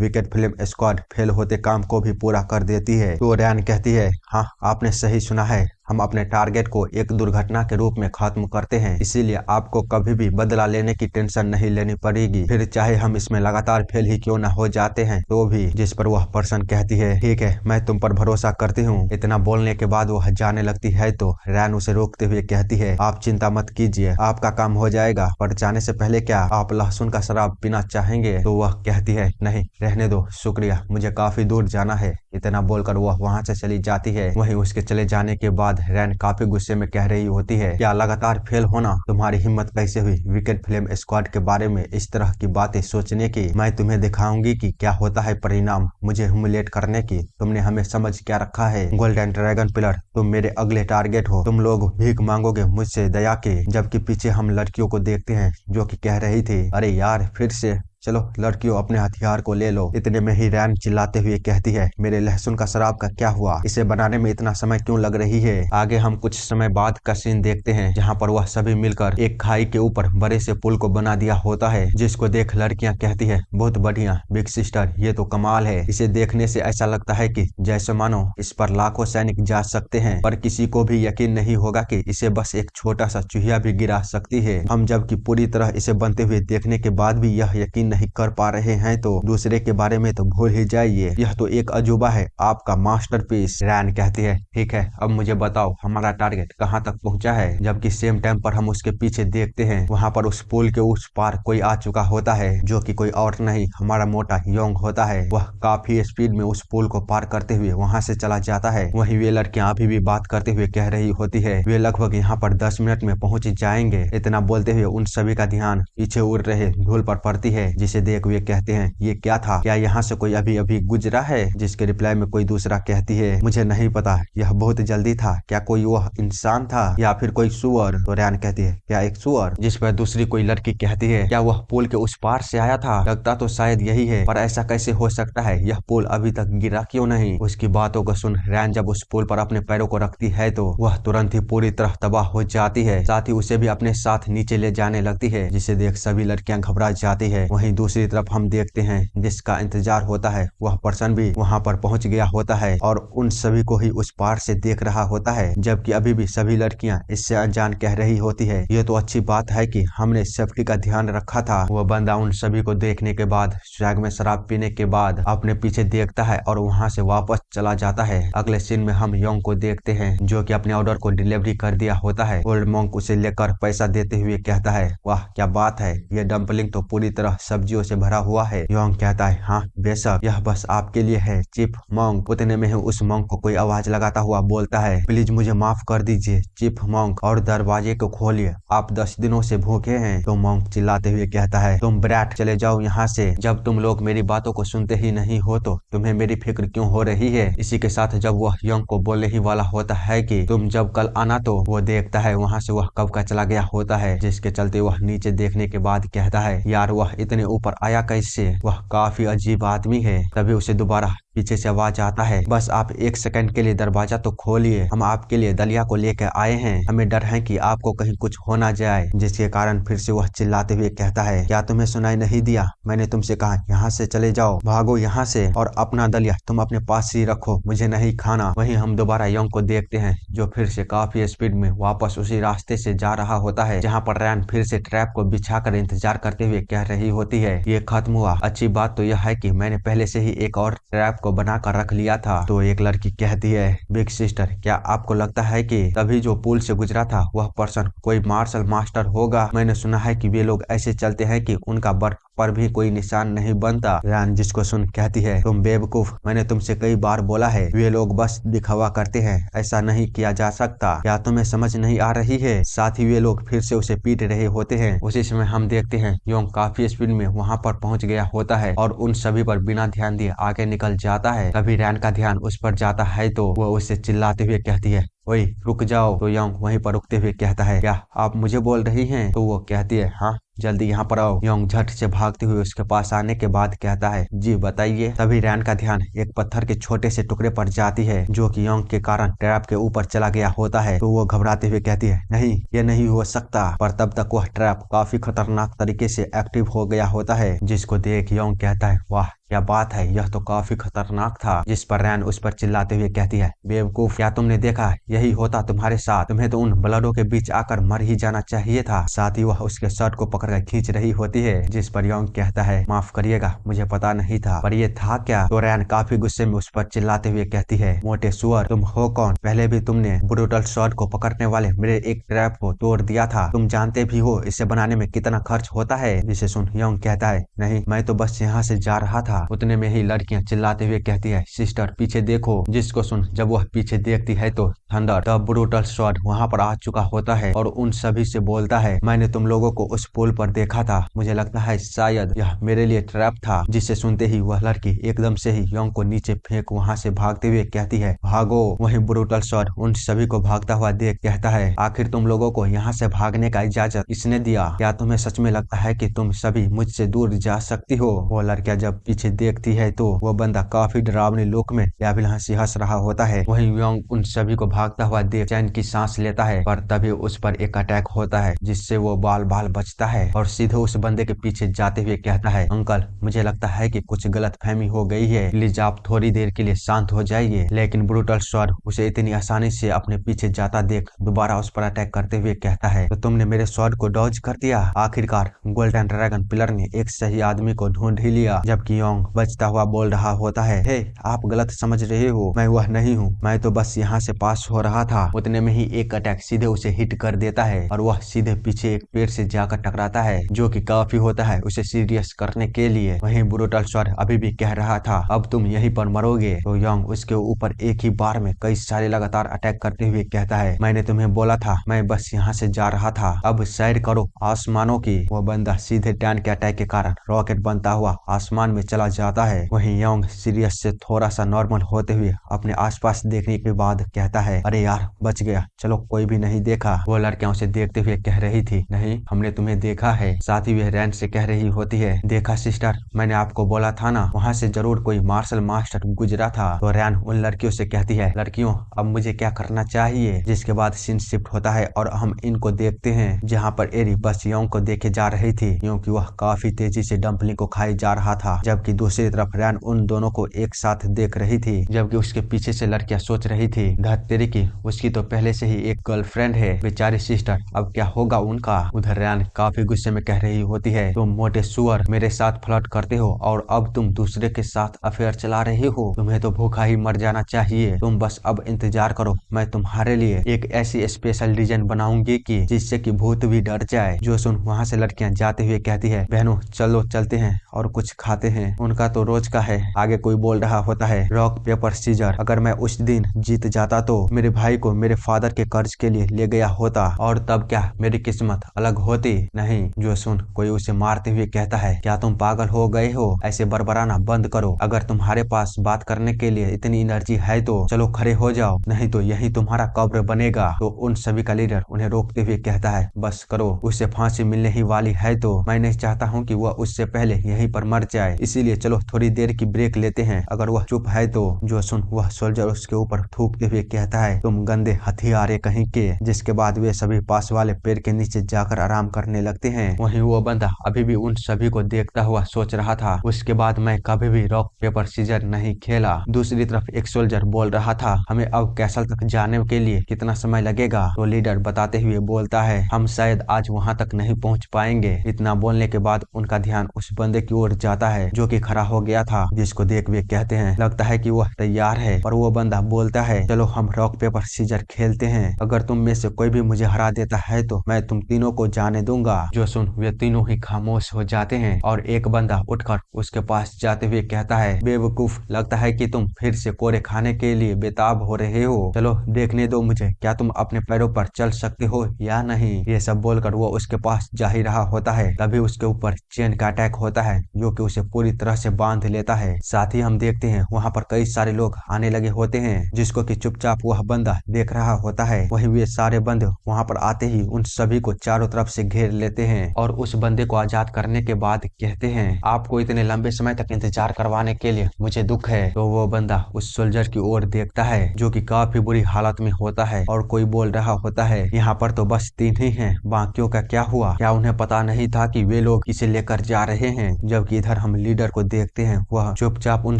विकेट फिल्म स्क्वाड फेल होते काम को भी पूरा कर देती है। तो रैन कहती है, हाँ आपने सही सुना है, हम अपने टारगेट को एक दुर्घटना के रूप में खत्म करते हैं, इसीलिए आपको कभी भी बदला लेने की टेंशन नहीं लेनी पड़ेगी, फिर चाहे हम इसमें लगातार फेल ही क्यों न हो जाते हैं तो भी। जिस पर वह पर्सन कहती है, ठीक है मैं तुम पर भरोसा करती हूँ। इतना बोलने के बाद वह जाने लगती है तो रैन उसे रोकते हुए कहती है, आप चिंता मत कीजिए, आपका काम हो जाएगा, पर जाने से पहले क्या आप लहसुन का शराब पीना चाहेंगे? तो वह कहती है, नहीं रहने दो शुक्रिया, मुझे काफी दूर जाना है। इतना बोलकर वह वहाँ से चली जाती है। वहीं उसके चले जाने के बाद रैन काफी गुस्से में कह रही होती है, क्या लगातार फेल होना? तुम्हारी हिम्मत कैसे हुई विकेट फिल्म स्क्वाड के बारे में इस तरह की बातें सोचने की? मैं तुम्हें दिखाऊंगी कि क्या होता है परिणाम मुझे ह्यूमिलेट करने की। तुमने हमें समझ क्या रखा है? गोल्डन ड्रैगन पिलर तुम मेरे अगले टारगेट हो। तुम लोग भीख मांगोगे मुझसे दया के। जबकि पीछे हम लड़कियों को देखते हैं जो कि कह रही थी, अरे यार फिर से चलो लड़कियों अपने हथियार को ले लो। इतने में ही रैन चिल्लाते हुए कहती है, मेरे लहसुन का शराब का क्या हुआ? इसे बनाने में इतना समय क्यों लग रही है? आगे हम कुछ समय बाद का सीन देखते हैं जहाँ पर वह सभी मिलकर एक खाई के ऊपर बड़े से पुल को बना दिया होता है, जिसको देख लड़कियां कहती है, बहुत बढ़िया बिग सिस्टर, ये तो कमाल है। इसे देखने से ऐसा लगता है कि जैसे मानो इस पर लाखों सैनिक जा सकते हैं, पर किसी को भी यकीन नहीं होगा कि इसे बस एक छोटा सा चूहिया भी गिरा सकती है। हम जबकि पूरी तरह इसे बनते हुए देखने के बाद भी यह यकीन नहीं कर पा रहे हैं तो दूसरे के बारे में तो भूल ही जाइए, यह तो एक अजूबा है, आपका मास्टरपीस। रैन कहती है ठीक है, अब मुझे बताओ हमारा टारगेट कहाँ तक पहुँचा है। जबकि सेम टाइम पर हम उसके पीछे देखते हैं, वहाँ पर उस पुल के उस पार कोई आ चुका होता है, जो कि कोई और नहीं हमारा मोटा योंग होता है। वह काफी स्पीड में उस पुल को पार करते हुए वहाँ से चला जाता है। वहीं वे लड़कियां अभी भी बात करते हुए कह रही होती है वे लगभग यहाँ पर 10 मिनट में पहुँच जाएंगे। इतना बोलते हुए उन सभी का ध्यान पीछे उड़ रहे धूल पर पड़ती है, जिसे देख वे कहते हैं ये क्या था, क्या यहाँ से कोई अभी अभी गुजरा है। जिसके रिप्लाई में कोई दूसरा कहती है मुझे नहीं पता, यह बहुत जल्दी था, क्या कोई वह इंसान था या फिर कोई सुअर। तो रैन कहती है क्या एक सुअर। जिस पर दूसरी कोई लड़की कहती है क्या वह पुल के उस पार से आया था, लगता तो शायद यही है, पर ऐसा कैसे हो सकता है, यह पुल अभी तक गिरा क्यों नहीं। उसकी बातों को सुन रैन जब उस पुल पर अपने पैरों को रखती है तो वह तुरंत ही पूरी तरह तबाह हो जाती है, साथ ही उसे भी अपने साथ नीचे ले जाने लगती है, जिसे देख सभी लड़कियां घबरा जाती है। वहीं दूसरी तरफ हम देखते हैं जिसका इंतजार होता है वह पर्सन भी वहां पर पहुंच गया होता है और उन सभी को ही उस पार से देख रहा होता है, जबकि अभी भी सभी लड़कियां इससे अनजान कह रही होती है ये तो अच्छी बात है कि हमने सेफ्टी का ध्यान रखा था। वह बंदा उन सभी को देखने के बाद स्वैग में शराब पीने के बाद अपने पीछे देखता है और वहां से वापस चला जाता है। अगले सीन में हम योंग को देखते हैं जो कि अपने ऑर्डर को डिलीवरी कर दिया होता है। ओल्ड मॉन्क उसे लेकर पैसा देते हुए कहता है वाह क्या बात है, ये डम्पलिंग तो पूरी तरह सब्जियों से भरा हुआ है। योंग कहता है हाँ बेशक, यह बस आपके लिए है चीफ मॉन्क। उतने में ही उस मॉन्क को कोई आवाज लगाता हुआ बोलता है प्लीज मुझे माफ कर दीजिए चीफ मॉन्क और दरवाजे को खोलिए, आप 10 दिनों से भूखे हैं। तो मॉन्क चिल्लाते हुए कहता है तुम ब्रैट चले जाओ यहाँ से, जब तुम लोग मेरी बातों को सुनते ही नहीं हो तो तुम्हें मेरी फिक्र क्यों हो रही है। इसी के साथ जब वह योंग को बोलने ही वाला होता है कि तुम जब कल आना तो वो देखता है वहाँ से वह कब का चला गया होता है, जिसके चलते वह नीचे देखने के बाद कहता है यार वह इतने ऊपर आया कैसे, वह काफी अजीब आदमी है। तभी उसे दोबारा पीछे से आवाज आता है बस आप 1 सेकंड के लिए दरवाजा तो खोलिए, हम आपके लिए दलिया को लेकर आए हैं, हमें डर है कि आपको कहीं कुछ हो ना जाए। जिसके कारण फिर से वह चिल्लाते हुए कहता है क्या तुम्हें सुनाई नहीं दिया, मैंने तुमसे कहा यहाँ से चले जाओ, भागो यहाँ से और अपना दलिया तुम अपने पास ही रखो, मुझे नहीं खाना। वहीं हम दोबारा योंग को देखते हैं जो फिर से काफी स्पीड में वापस उसी रास्ते से जा रहा होता है जहाँ पर रैन फिर से ट्रैप को बिछा कर इंतजार करते हुए कह रही होती है ये खत्म हुआ, अच्छी बात तो यह है कि मैंने पहले से ही एक और ट्रैप को बना कर रख लिया था। तो एक लड़की कहती है बिग सिस्टर क्या आपको लगता है कि तभी जो पुल से गुजरा था वह पर्सन कोई मार्शल मास्टर होगा, मैंने सुना है कि वे लोग ऐसे चलते हैं कि उनका बर्फ पर भी कोई निशान नहीं बनता। रैन जिसको सुन कहती है तुम बेवकूफ, मैंने तुमसे कई बार बोला है वे लोग बस दिखावा करते हैं, ऐसा नहीं किया जा सकता, क्या तुम्हें समझ नहीं आ रही है। साथ ही वे लोग फिर से उसे पीट रहे होते हैं। उसी समय हम देखते हैं योंग काफी स्पीड में वहां पर पहुंच गया होता है और उन सभी पर बिना ध्यान दिए आगे निकल जाता है। तभी रैन का ध्यान उस पर जाता है तो वह उससे चिल्लाते हुए कहती है ओए रुक जाओ। तो योंग वहीं पर रुकते हुए कहता है क्या आप मुझे बोल रही हैं। तो वो कहती है हाँ जल्दी यहाँ पर आओ। योंग झट से भागते हुए उसके पास आने के बाद कहता है जी बताइए। तभी रैन का ध्यान एक पत्थर के छोटे से टुकड़े पर जाती है जो कि योंग के कारण ट्रैप के ऊपर चला गया होता है। तो वो घबराते हुए कहती है नहीं ये नहीं हो सकता, पर तब तक वह ट्रैप काफी खतरनाक तरीके से एक्टिव हो गया होता है, जिसको देख योंग कहता है वाह क्या बात है, यह तो काफी खतरनाक था। जिस पर रैन उस पर चिल्लाते हुए कहती है बेवकूफ, क्या तुमने देखा यही होता तुम्हारे साथ, तुम्हें तो उन ब्लडों के बीच आकर मर ही जाना चाहिए था। साथ ही वह उसके शर्ट को पकड़कर खींच रही होती है, जिस पर योंग कहता है माफ करिएगा मुझे पता नहीं था, पर ये था क्या। तो रैन काफी गुस्से में उस पर चिल्लाते हुए कहती है मोटे सुअर तुम हो कौन, पहले भी तुमने ब्रूटल शॉट को पकड़ने वाले मेरे एक ट्रैप को तोड़ दिया था, तुम जानते भी हो इसे बनाने में कितना खर्च होता है। जिसे सुन योंग कहता है नहीं मैं तो बस यहाँ से जा रहा था। उतने में ही लड़कियां चिल्लाते हुए कहती है सिस्टर पीछे देखो। जिसको सुन जब वह पीछे देखती है तो थंडर द ब्रूटल शॉट वहां पर आ चुका होता है और उन सभी से बोलता है मैंने तुम लोगों को उस पुल पर देखा था, मुझे लगता है शायद यह मेरे लिए ट्रैप था। जिसे सुनते ही वह लड़की एकदम से ही योंग को नीचे फेंक वहां से भागते हुए कहती है भागो। वहीं ब्रूटल शॉट उन सभी को भागता हुआ देख कहता है आखिर तुम लोगों को यहाँ से भागने का इजाजत किसने दिया, क्या तुम्हें सच में लगता है कि तुम सभी मुझसे दूर जा सकती हो। वो लड़कियां जब पीछे पीछे देखती है तो वो बंदा काफी डरावनी लुक में याविल हंसी हंस रहा होता है। वहीं योंग उन सभी को भागता हुआ देख चैन की सांस लेता है, पर तभी उस पर एक अटैक होता है जिससे वो बाल बाल बचता है और सीधे उस बंदे के पीछे जाते हुए कहता है, अंकल मुझे लगता है कि कुछ गलत फहमी हो गई है, प्लीज आप थोड़ी देर के लिए शांत हो जाइए। लेकिन ब्रूटल स्वॉर्ड उसे इतनी आसानी से अपने पीछे जाता देख दोबारा उस पर अटैक करते हुए कहता है, तो तुमने मेरे स्वॉर्ड को डॉज कर दिया। आखिरकार गोल्डन ड्रैगन पिलर ने एक सही आदमी को ढूंढ ही लिया। जबकि योंग बचता हुआ बोल रहा होता है, हे आप गलत समझ रहे हो, मैं वह नहीं हूँ, मैं तो बस यहाँ से पास हो रहा था। उतने में ही एक अटैक सीधे उसे हिट कर देता है और वह सीधे पीछे एक पेड़ से जाकर टकराता है, जो कि काफी होता है उसे सीरियस करने के लिए। वहीं ब्रूटल स्वॉर्ड अभी भी कह रहा था, अब तुम यहीं पर मरोगे। तो योंग उसके ऊपर एक ही बार में कई सारे लगातार अटैक करते हुए कहता है, मैंने तुम्हें बोला था, मैं बस यहाँ से जा रहा था, अब सैर करो आसमानों की। वो बंदा सीधे टैन के अटैक के कारण रॉकेट बनता हुआ आसमान में चला जाता है। वहीं योंग सीरियस से थोड़ा सा नॉर्मल होते हुए अपने आसपास देखने के बाद कहता है, अरे यार बच गया, चलो कोई भी नहीं देखा। वो लड़कियां उसे देखते हुए कह रही थी, नहीं हमने तुम्हें देखा है। साथ ही वह रैन से कह रही होती है, देखा सिस्टर, मैंने आपको बोला था ना, वहाँ से जरूर कोई मार्शल मास्टर गुजरा था। तो रैन उन लड़कियों से कहती है, लड़कियों अब मुझे क्या करना चाहिए। जिसके बाद सीन शिफ्ट होता है और हम इनको देखते हैं जहाँ पर एरी बस योंग को देखे जा रही थी, क्योंकि वह काफी तेजी से डम्पलिंग को खाई जा रहा था। जबकि दूसरी तरफ रैन उन दोनों को एक साथ देख रही थी। जबकि उसके पीछे से लड़कियां सोच रही थी, धत्तेरी की उसकी तो पहले से ही एक गर्लफ्रेंड है, बेचारी सिस्टर, अब क्या होगा उनका। उधर रैन काफी गुस्से में कह रही होती है, तुम मोटे सुअर मेरे साथ फ्लर्ट करते हो और अब तुम दूसरे के साथ अफेयर चला रहे हो, तुम्हें तो भूखा ही मर जाना चाहिए। तुम बस अब इंतजार करो, मैं तुम्हारे लिए एक ऐसी स्पेशल डिजाइन बनाऊंगी कि जिससे कि भूत भी डर जाए। जो सुन वहाँ से लड़कियां जाते हुए कहती है, बहनों चलो चलते हैं और कुछ खाते हैं, उनका तो रोज का है। आगे कोई बोल रहा होता है, रॉक पेपर सीजर, अगर मैं उस दिन जीत जाता तो मेरे भाई को मेरे फादर के कर्ज के लिए ले गया होता और तब क्या मेरी किस्मत अलग होती। नहीं, जो सुन कोई उसे मारते हुए कहता है, क्या तुम पागल हो गए हो, ऐसे बरबराना बंद करो। अगर तुम्हारे पास बात करने के लिए इतनी एनर्जी है तो चलो खड़े हो जाओ, नहीं तो यही तुम्हारा कब्र बनेगा। तो उन सभी का लीडर उन्हें रोकते हुए कहता है, बस करो, उससे फांसी मिलने ही वाली है तो मैं नहीं चाहता हूँ कि वह उससे पहले यहीं पर मर जाए, इसीलिए चलो थोड़ी देर की ब्रेक लेते हैं। अगर वह चुप है तो जो सुन वह सोल्जर उसके ऊपर थूकते हुए कहता है, तुम गंदे हथियारे कहीं के। जिसके बाद वे सभी पास वाले पेड़ के नीचे जाकर आराम करने लगते हैं। वहीं वो बंदा अभी भी उन सभी को देखता हुआ सोच रहा था, उसके बाद मैं कभी भी रॉक पेपर सीजर नहीं खेला। दूसरी तरफ एक सोल्जर बोल रहा था, हमें अब कैसल तक जाने के लिए कितना समय लगेगा। तो लीडर बताते हुए बोलता है, हम शायद आज वहाँ तक नहीं पहुँच पाएंगे। इतना बोलने के बाद उनका ध्यान उस बंदे की ओर जाता है जो कि खड़ा हो गया था, जिसको देख वे कहते हैं, लगता है कि वह तैयार है। पर वो बंदा बोलता है, चलो हम रॉक पेपर सीजर खेलते हैं, अगर तुम में से कोई भी मुझे हरा देता है तो मैं तुम तीनों को जाने दूंगा। जो सुन वे तीनों ही खामोश हो जाते हैं और एक बंदा उठकर उसके पास जाते हुए कहता है, बेवकूफ, लगता है कि तुम फिर से कोरे खाने के लिए बेताब हो रहे हो, चलो देखने दो मुझे, क्या तुम अपने पैरों पर चल सकते हो या नहीं। ये सब बोलकर वो उसके पास जा ही रहा होता है, तभी उसके ऊपर चेन का अटैक होता है जो कि उसे पूरी तरह से बांध लेता है। साथ ही हम देखते हैं वहाँ पर कई सारे लोग आने लगे होते हैं, जिसको कि चुपचाप वह बंदा देख रहा होता है। वही वे सारे बंदे वहाँ पर आते ही उन सभी को चारों तरफ से घेर लेते हैं और उस बंदे को आजाद करने के बाद कहते हैं, आपको इतने लंबे समय तक इंतजार करवाने के लिए मुझे दुख है। तो वो बंदा उस सोल्जर की ओर देखता है जो कि काफी बुरी हालत में होता है और कोई बोल रहा होता है, यहाँ पर तो बस 3 ही हैं, बाकियों का क्या हुआ, क्या उन्हें पता नहीं था कि वे लोग इसे लेकर जा रहे हैं। जबकि इधर हम लीडर को देखते हैं, वह चुपचाप उन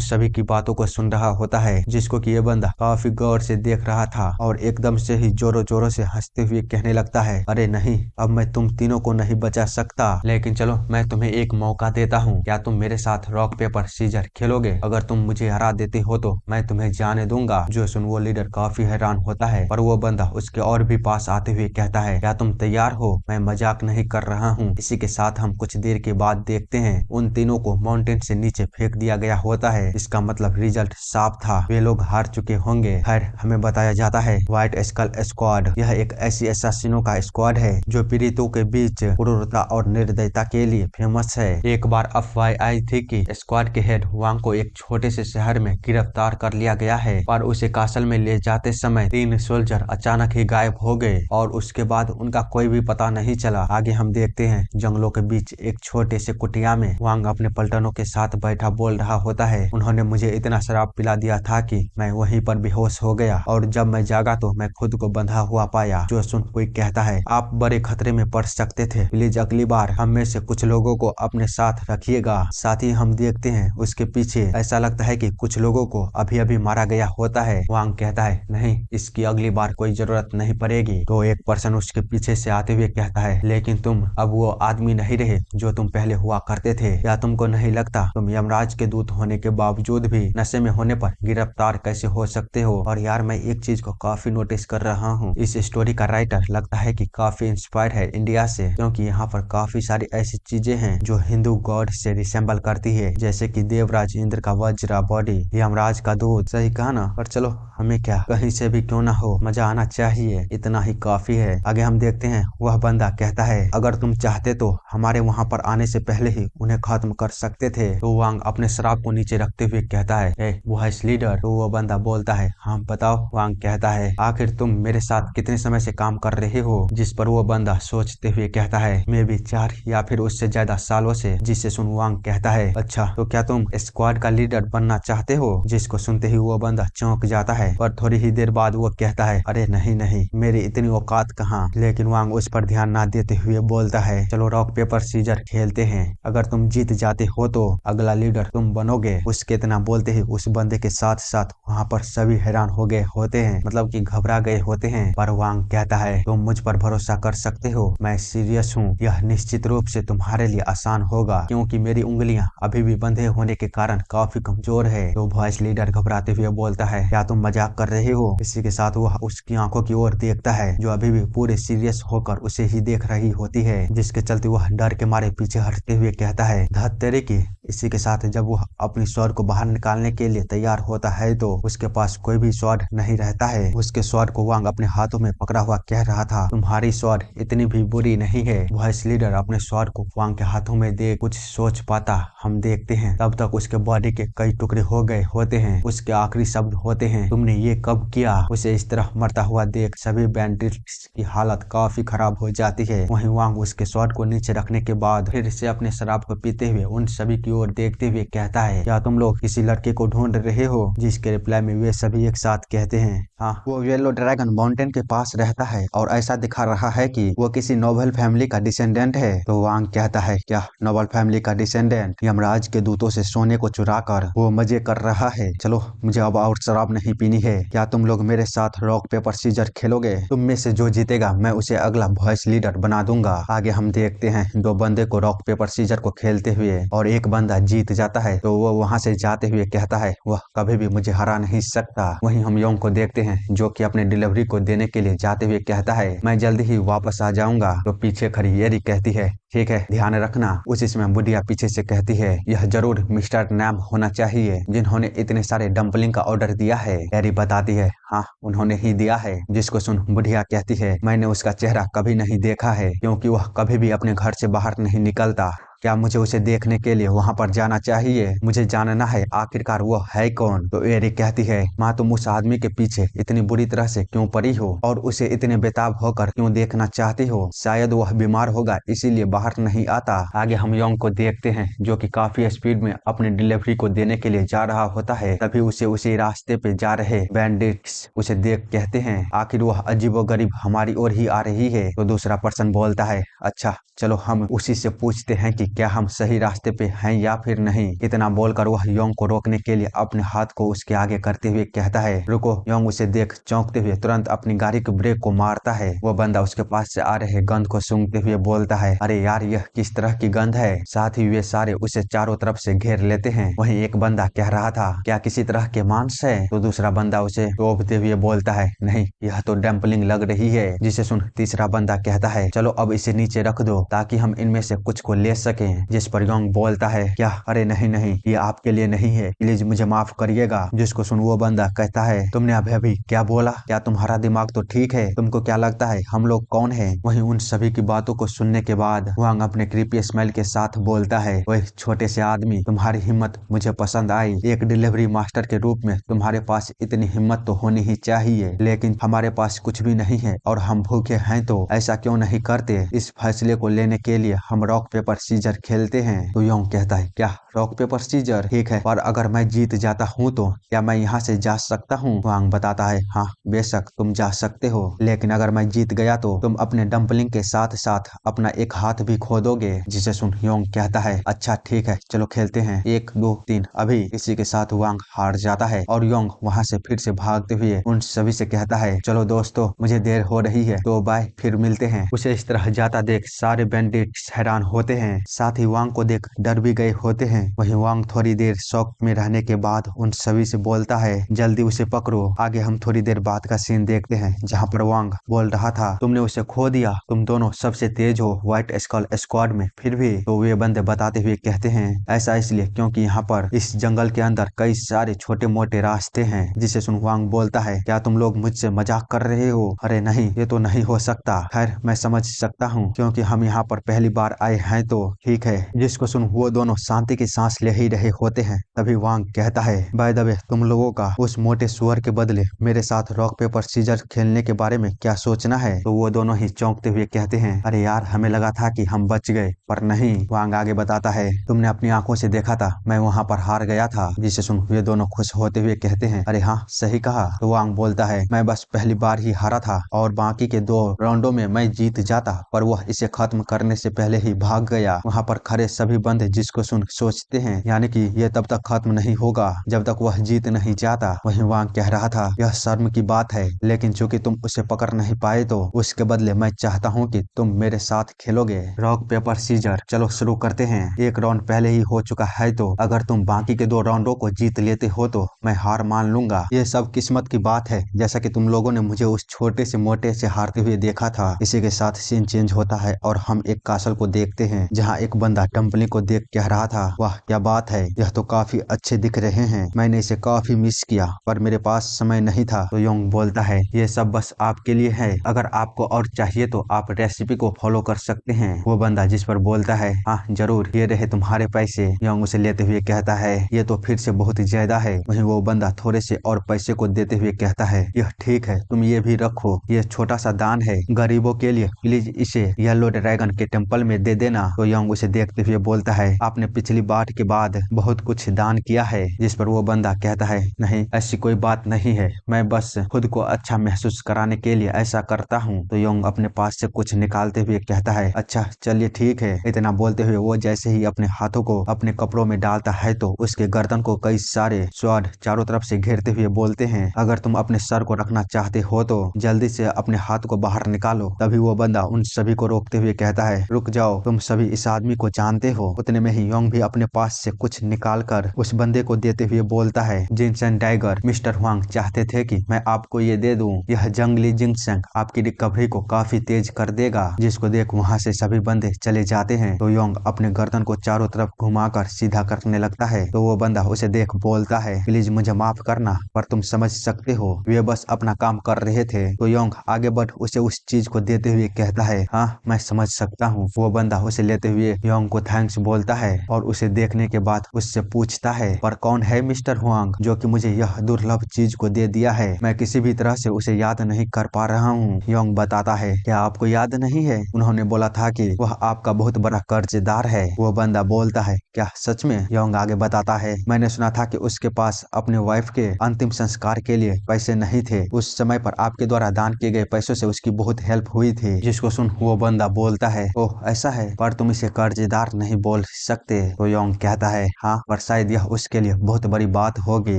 सभी की बातों को सुन रहा होता है, जिसको कि ये बंदा काफी गौर से देख रहा था और एकदम से ही जोरों जोरों से हंसते हुए कहने लगता है, अरे नहीं, अब मैं तुम तीनों को नहीं बचा सकता, लेकिन चलो मैं तुम्हें एक मौका देता हूँ, क्या तुम मेरे साथ रॉक पेपर सीजर खेलोगे। अगर तुम मुझे हरा देते हो तो मैं तुम्हें जाने दूंगा। जो सुन वो लीडर काफी हैरान होता है, पर वो बंदा उसके और भी पास आते हुए कहता है, क्या तुम तैयार हो, मैं मजाक नहीं कर रहा हूँ। इसी के साथ हम कुछ देर के बाद देखते हैं उन तीनों को माउंटेन से नीचे फेंक दिया गया होता है। इसका मतलब रिजल्ट साफ था, वे लोग हार चुके होंगे। खैर हमें बताया जाता है व्हाइट स्कल स्क्वाड यह एक ऐसी असैसिनों का स्क्वाड है जो पीड़ितों के बीच क्रूरता और निर्दयता के लिए फेमस है। एक बार अफवाह आई थी कि स्क्वाड के हेड वांग को एक छोटे से शहर में गिरफ्तार कर लिया गया है, पर उसे कासल में ले जाते समय 3 सोल्जर अचानक ही गायब हो गए और उसके बाद उनका कोई भी पता नहीं चला। आगे हम देखते हैं जंगलों के बीच एक छोटे से कुटिया में वांग अपने पलटनों के साथ बैठा बोल रहा होता है, उन्होंने मुझे इतना शराब पिला दिया था कि मैं वहीं पर बेहोश हो गया और जब मैं जागा तो मैं खुद को बंधा हुआ पाया। जो सुन कोई कहता है आप बड़े खतरे में पड़ सकते थे, प्लीज अगली बार हम में से कुछ लोगों को अपने साथ रखिएगा। साथ ही हम देखते हैं उसके पीछे ऐसा लगता है कि कुछ लोगों को अभी अभी मारा गया होता है। वांग कहता है नहीं, इसकी अगली बार कोई जरूरत नहीं पड़ेगी। तो एक पर्सन उसके पीछे से आते हुए कहता है लेकिन तुम अब वो आदमी नहीं रहे जो तुम पहले हुआ करते थे। क्या तुमको नहीं लगता तुम यमराज के दूत होने के बावजूद भी नशे में होने पर गिरफ्तार कैसे हो सकते हो? और यार मैं एक चीज को काफी नोटिस कर रहा हूँ, इस स्टोरी का राइटर लगता है कि काफी इंस्पायर है इंडिया से, क्योंकि यहाँ पर काफी सारी ऐसी चीजें हैं जो हिंदू गॉड से रिसेंबल करती है, जैसे कि देवराज इंद्र का वज्रा बॉडी, यमराज का दूध। सही कहा ना? पर चलो हमें क्या, कहीं से भी क्यों ना हो मजा आना चाहिए, इतना ही काफी है। आगे हम देखते हैं वह बंदा कहता है अगर तुम चाहते तो हमारे वहाँ पर आने से पहले ही उन्हें खत्म कर सकते थे। तो वांग अपने शराब को नीचे रखते हुए कहता है वॉइस लीडर। तो वो बंदा बोलता है हाँ बताओ। वांग कहता है आखिर तुम मेरे साथ कितने समय से काम कर रहे हो? जिस पर वो बंदा सोचते हुए कहता है मैं भी 4 या फिर उससे ज्यादा सालों से। जिससे सुन वांग कहता है अच्छा तो क्या तुम स्क्वाड का लीडर बनना चाहते हो? जिसको सुनते ही वो बंदा चौंक जाता है, पर थोड़ी ही देर बाद वो कहता है अरे नहीं नहीं, मेरी इतनी औकात कहाँ। लेकिन वांग उस पर ध्यान ना देते हुए बोलता है चलो रॉक पेपर सीजर खेलते हैं, अगर तुम जीत जाते हो तो अगला लीडर तुम बनोगे। उसके इतना बोलते ही उस बंदे के साथ साथ वहाँ पर सभी हैरान हो गए होते हैं, मतलब कि घबरा गए होते हैं। पर वांग कहता है तुम मुझ पर भरोसा कर सकते हो, मैं सीरियस हूँ, यह निश्चित रूप से तुम्हारे लिए आसान होगा क्योंकि मेरी उंगलियां अभी भी बंधे होने के कारण काफी कमजोर है। तो वॉइस लीडर घबराते हुए बोलता है क्या तुम मजाक कर रहे हो? इसी के साथ वह उसकी आंखों की ओर देखता है जो अभी भी पूरे सीरियस होकर उसे ही देख रही होती है, जिसके चलते वह डर के मारे पीछे हटते हुए कहता है धत तेरे की। इसी के साथ जब वह अपनी स्वॉर्ड को बाहर निकालने के लिए तैयार होता है तो उसके पास कोई भी स्वॉर्ड नहीं रहता है। उसके स्वॉर्ड को वांग अपने हाथों में पकड़ा हुआ कह रहा था तुम्हारी स्वॉर्ड इतनी भी बुरी नहीं है। वॉइस लीडर अपने स्वॉर्ड को वांग के हाथों में देख कुछ सोच पाता हम देखते हैं। तब तक उसके बॉडी के कई टुकड़े हो गए होते हैं। उसके आखिरी शब्द होते हैं तुमने ये कब किया? उसे इस तरह मरता हुआ देख सभी बैंडिट्स की हालत काफी खराब हो जाती है। वहीं वांग उसके स्वॉर्ड को नीचे रखने के बाद फिर से अपने शराब को पीते हुए उन सभी की ओर देखते हुए कहता है क्या तुम लोग किसी लड़के को ढूंढ रहे हो? जिसके रिप्लाई में वे सभी एक साथ कहते हैं हाँ, वो येलो ड्रैगन माउंटेन के पास रहता है और ऐसा दिखा रहा है कि वो किसी नोबल फैमिली का डिसेंडेंट है। तो वांग कहता है क्या नोबल फैमिली का डिसेंडेंट यमराज के दूतों से सोने को चुरा कर वो मजे कर रहा है? चलो मुझे अब और शराब नहीं पीनी है, क्या तुम लोग मेरे साथ रॉक पेपर सीजर खेलोगे? तुम में से जो जीतेगा मैं उसे अगला वॉइस लीडर बना दूंगा। आगे हम देखते हैं दो बंदे को रॉक पेपर सीजर को खेलते हुए और एक बंदा जीत जाता है तो वो वहां से जाते हुए कहता है वह कभी भी मुझे हरा नहीं सकता। वहीं हम योंग को देखते हैं जो कि अपने डिलीवरी को देने के लिए जाते हुए कहता है मैं जल्दी ही वापस आ जाऊंगा। तो पीछे खड़ी येरी कहती है ठीक है ध्यान रखना। उसी समय बुढ़िया पीछे से कहती है यह जरूर मिस्टर नैम होना चाहिए जिन्होंने इतने सारे डम्पलिंग का ऑर्डर दिया है। येरी बताती है हाँ उन्होंने ही दिया है। जिसको सुन बुढ़िया कहती है मैंने उसका चेहरा कभी नहीं देखा है क्योंकि वह कभी भी अपने घर से बाहर नहीं निकलता। क्या मुझे उसे देखने के लिए वहां पर जाना चाहिए? मुझे जानना है आखिरकार वो है कौन। तो एरी कहती है माँ तुम उस आदमी के पीछे इतनी बुरी तरह से क्यों पड़ी हो और उसे इतने बेताब होकर क्यों देखना चाहती हो? शायद वह बीमार होगा इसीलिए बाहर नहीं आता। आगे हम योंग को देखते हैं जो कि काफी स्पीड में अपनी डिलीवरी को देने के लिए जा रहा होता है। तभी उसे उसी रास्ते पे जा रहे बैंडिट्स उसे देख कहते हैं आखिर वह अजीबोगरीब हमारी ओर ही आ रही है। तो दूसरा पर्सन बोलता है अच्छा चलो हम उसी से पूछते हैं कि क्या हम सही रास्ते पे हैं या फिर नहीं। इतना बोलकर वह योंग को रोकने के लिए अपने हाथ को उसके आगे करते हुए कहता है रुको। योंग उसे देख चौंकते हुए तुरंत अपनी गाड़ी के ब्रेक को मारता है। वो बंदा उसके पास से आ रहे गंध को सूंघते हुए बोलता है अरे यार यह किस तरह की गंध है। साथ ही वे सारे उसे चारों तरफ से घेर लेते हैं। वहीं एक बंदा कह रहा था क्या किसी तरह के मांस है? तो दूसरा बंदा उसे टोकते हुए बोलता है नहीं यह तो डम्पलिंग लग रही है। जिसे सुन तीसरा बंदा कहता है चलो अब इसे नीचे रख दो ताकि हम इनमें से कुछ को ले सकें। जिस पर योंग बोलता है क्या? अरे नहीं नहीं ये आपके लिए नहीं है, प्लीज मुझे माफ करिएगा। जिसको सुन वो बंदा कहता है तुमने अभी अभी क्या बोला? क्या तुम्हारा दिमाग तो ठीक है? तुमको क्या लगता है हम लोग कौन है? वहीं उन सभी की बातों को सुनने के बाद वांग अपने क्रीपी स्माइल के साथ बोलता है ओए छोटे से आदमी तुम्हारी हिम्मत मुझे पसंद आई। एक डिलीवरी मास्टर के रूप में तुम्हारे पास इतनी हिम्मत तो होनी ही चाहिए, लेकिन हमारे पास कुछ भी नहीं है और हम भूखे हैं तो ऐसा क्यों नहीं करते। इस फैसले को लेने के लिए हम रॉक पेपर सीजर सीजर खेलते हैं। तो योंग कहता है क्या रॉक पेपर सीजर? ठीक है, पर अगर मैं जीत जाता हूँ तो क्या मैं यहाँ से जा सकता हूँ? वांग बताता है हाँ बेशक तुम जा सकते हो, लेकिन अगर मैं जीत गया तो तुम अपने डम्पलिंग के साथ साथ अपना एक हाथ भी खो दोगे। जिसे सुन योंग कहता है अच्छा ठीक है चलो खेलते हैं, 1 2 3 अभी। इसी के साथ वांग हार जाता है और योंग वहाँ से फिर से भागते हुए उन सभी से कहता है चलो दोस्तों मुझे देर हो रही है तो बाय, फिर मिलते हैं। उसे इस तरह जाता देख सारे बैंडिट्स हैरान होते हैं, साथ ही वांग को देख डर भी गए होते हैं। वहीं वांग थोड़ी देर शॉक में रहने के बाद उन सभी से बोलता है जल्दी उसे पकड़ो। आगे हम थोड़ी देर बाद का सीन देखते हैं जहाँ पर वांग बोल रहा था तुमने उसे खो दिया, तुम दोनों सबसे तेज हो व्हाइट स्कल स्क्वाड में, फिर भी। तो वे बंदे बताते हुए कहते हैं ऐसा इसलिए क्योंकि यहाँ पर इस जंगल के अंदर कई सारे छोटे मोटे रास्ते हैं। जिसे सुन वांग बोलता है क्या तुम लोग मुझसे मजाक कर रहे हो? अरे नहीं, ये तो नहीं हो सकता। खैर मैं समझ सकता हूँ क्योंकि हम यहाँ पर पहली बार आए हैं तो ठीक है। जिसको सुन वो दोनों शांति की सांस ले ही रहे होते हैं। तभी वांग कहता है बाय द वे तुम लोगों का उस मोटे सुअर के बदले मेरे साथ रॉक पेपर सीजर खेलने के बारे में क्या सोचना है? तो वो दोनों ही चौंकते हुए कहते हैं अरे यार हमें लगा था कि हम बच गए, पर नहीं। वांग आगे बताता है तुमने अपनी आंखों से देखा था मैं वहाँ पर हार गया था। जिसे सुन वे दोनों खुश होते हुए कहते हैं अरे हाँ सही कहा। तो वांग बोलता है मैं बस पहली बार ही हारा था और बाकी के 2 राउंडों में मैं जीत जाता, पर वह इसे खत्म करने से पहले ही भाग गया। वहाँ पर खड़े सभी बंदे जिसको सुन सोचते हैं यानी कि ये तब तक खत्म नहीं होगा जब तक वह जीत नहीं जाता। वहीं वांग कह रहा था यह शर्म की बात है, लेकिन चूंकि तुम उसे पकड़ नहीं पाए तो उसके बदले मैं चाहता हूँ कि तुम मेरे साथ खेलोगे रॉक पेपर सीजर। चलो शुरू करते हैं। 1 राउंड पहले ही हो चुका है तो अगर तुम बाकी के 2 राउंडों को जीत लेते हो तो मैं हार मान लूंगा। ये सब किस्मत की बात है, जैसा कि तुम लोगों ने मुझे उस छोटे से मोटे से हारते हुए देखा था। इसी के साथ सीन चेंज होता है और हम एक कासल को देखते हैं जहाँ एक बंदा डम्पलिंग को देख कह रहा था वाह क्या बात है, यह तो काफी अच्छे दिख रहे हैं, मैंने इसे काफी मिस किया पर मेरे पास समय नहीं था। तो योंग बोलता है ये सब बस आपके लिए है, अगर आपको और चाहिए तो आप रेसिपी को फॉलो कर सकते हैं। वो बंदा जिस पर बोलता है हाँ जरूर, ये रहे तुम्हारे पैसे। योंग उसे लेते हुए कहता है ये तो फिर से बहुत ज्यादा है। वहीं वो बंदा थोड़े से और पैसे को देते हुए कहता है यह ठीक है, तुम ये भी रखो, ये छोटा सा दान है गरीबों के लिए, प्लीज इसे येलो ड्रैगन के टेम्पल में दे देना। तो योंग उसे देखते हुए बोलता है आपने पिछली बार के बाद बहुत कुछ दान किया है। जिस पर वो बंदा कहता है नहीं ऐसी कोई बात नहीं है, मैं बस खुद को अच्छा महसूस कराने के लिए ऐसा करता हूँ। तो योंग अपने पास से कुछ निकालते हुए कहता है अच्छा चलिए ठीक है। इतना बोलते हुए वो जैसे ही अपने हाथों को अपने कपड़ों में डालता है तो उसके गर्दन को कई सारे स्वाड चारों तरफ से घेरते हुए बोलते हैं अगर तुम अपने सर को रखना चाहते हो तो जल्दी से अपने हाथ को बाहर निकालो। तभी वो बंदा उन सभी को रोकते हुए कहता है रुक जाओ, तुम सभी इस आदमी को जानते हो। उतने में ही योंग भी अपने पास से कुछ निकाल कर उस बंदे को देते हुए बोलता है जिनसेंग टाइगर, मिस्टर हुआंग चाहते थे कि मैं आपको ये दे दूं, यह जंगली जिनसेंग आपकी रिकवरी को काफी तेज कर देगा। जिसको देख वहाँ से सभी बंदे चले जाते हैं। तो योंग अपने गर्दन को चारों तरफ घुमाकर सीधा करने लगता है। तो वो बंदा उसे देख बोलता है प्लीज मुझे माफ करना, पर तुम समझ सकते हो वे बस अपना काम कर रहे थे। तो योंग आगे बढ़ उसे उस चीज को देते हुए कहता है हाँ मैं समझ सकता हूँ। वो बंदा उसे लेते हुए योंग को थैंक्स बोलता है और उसे देखने के बाद उससे पूछता है पर कौन है मिस्टर हुआंग जो कि मुझे यह दुर्लभ चीज को दे दिया है? मैं किसी भी तरह से उसे याद नहीं कर पा रहा हूँ। योंग बताता है क्या आपको याद नहीं है? उन्होंने बोला था कि वह आपका बहुत बड़ा कर्जदार है। वो बंदा बोलता है क्या सच में? योंग आगे बताता है मैंने सुना था कि उसके पास अपने वाइफ के अंतिम संस्कार के लिए पैसे नहीं थे, उस समय पर आपके द्वारा दान किए गए पैसों से उसकी बहुत हेल्प हुई थी। जिसको सुन वो बंदा बोलता है ओह ऐसा है, पर तुम इसे कर्जदार नहीं बोल सकते। तो योंग कहता है हाँ पर शायद यह उसके लिए बहुत बड़ी बात होगी।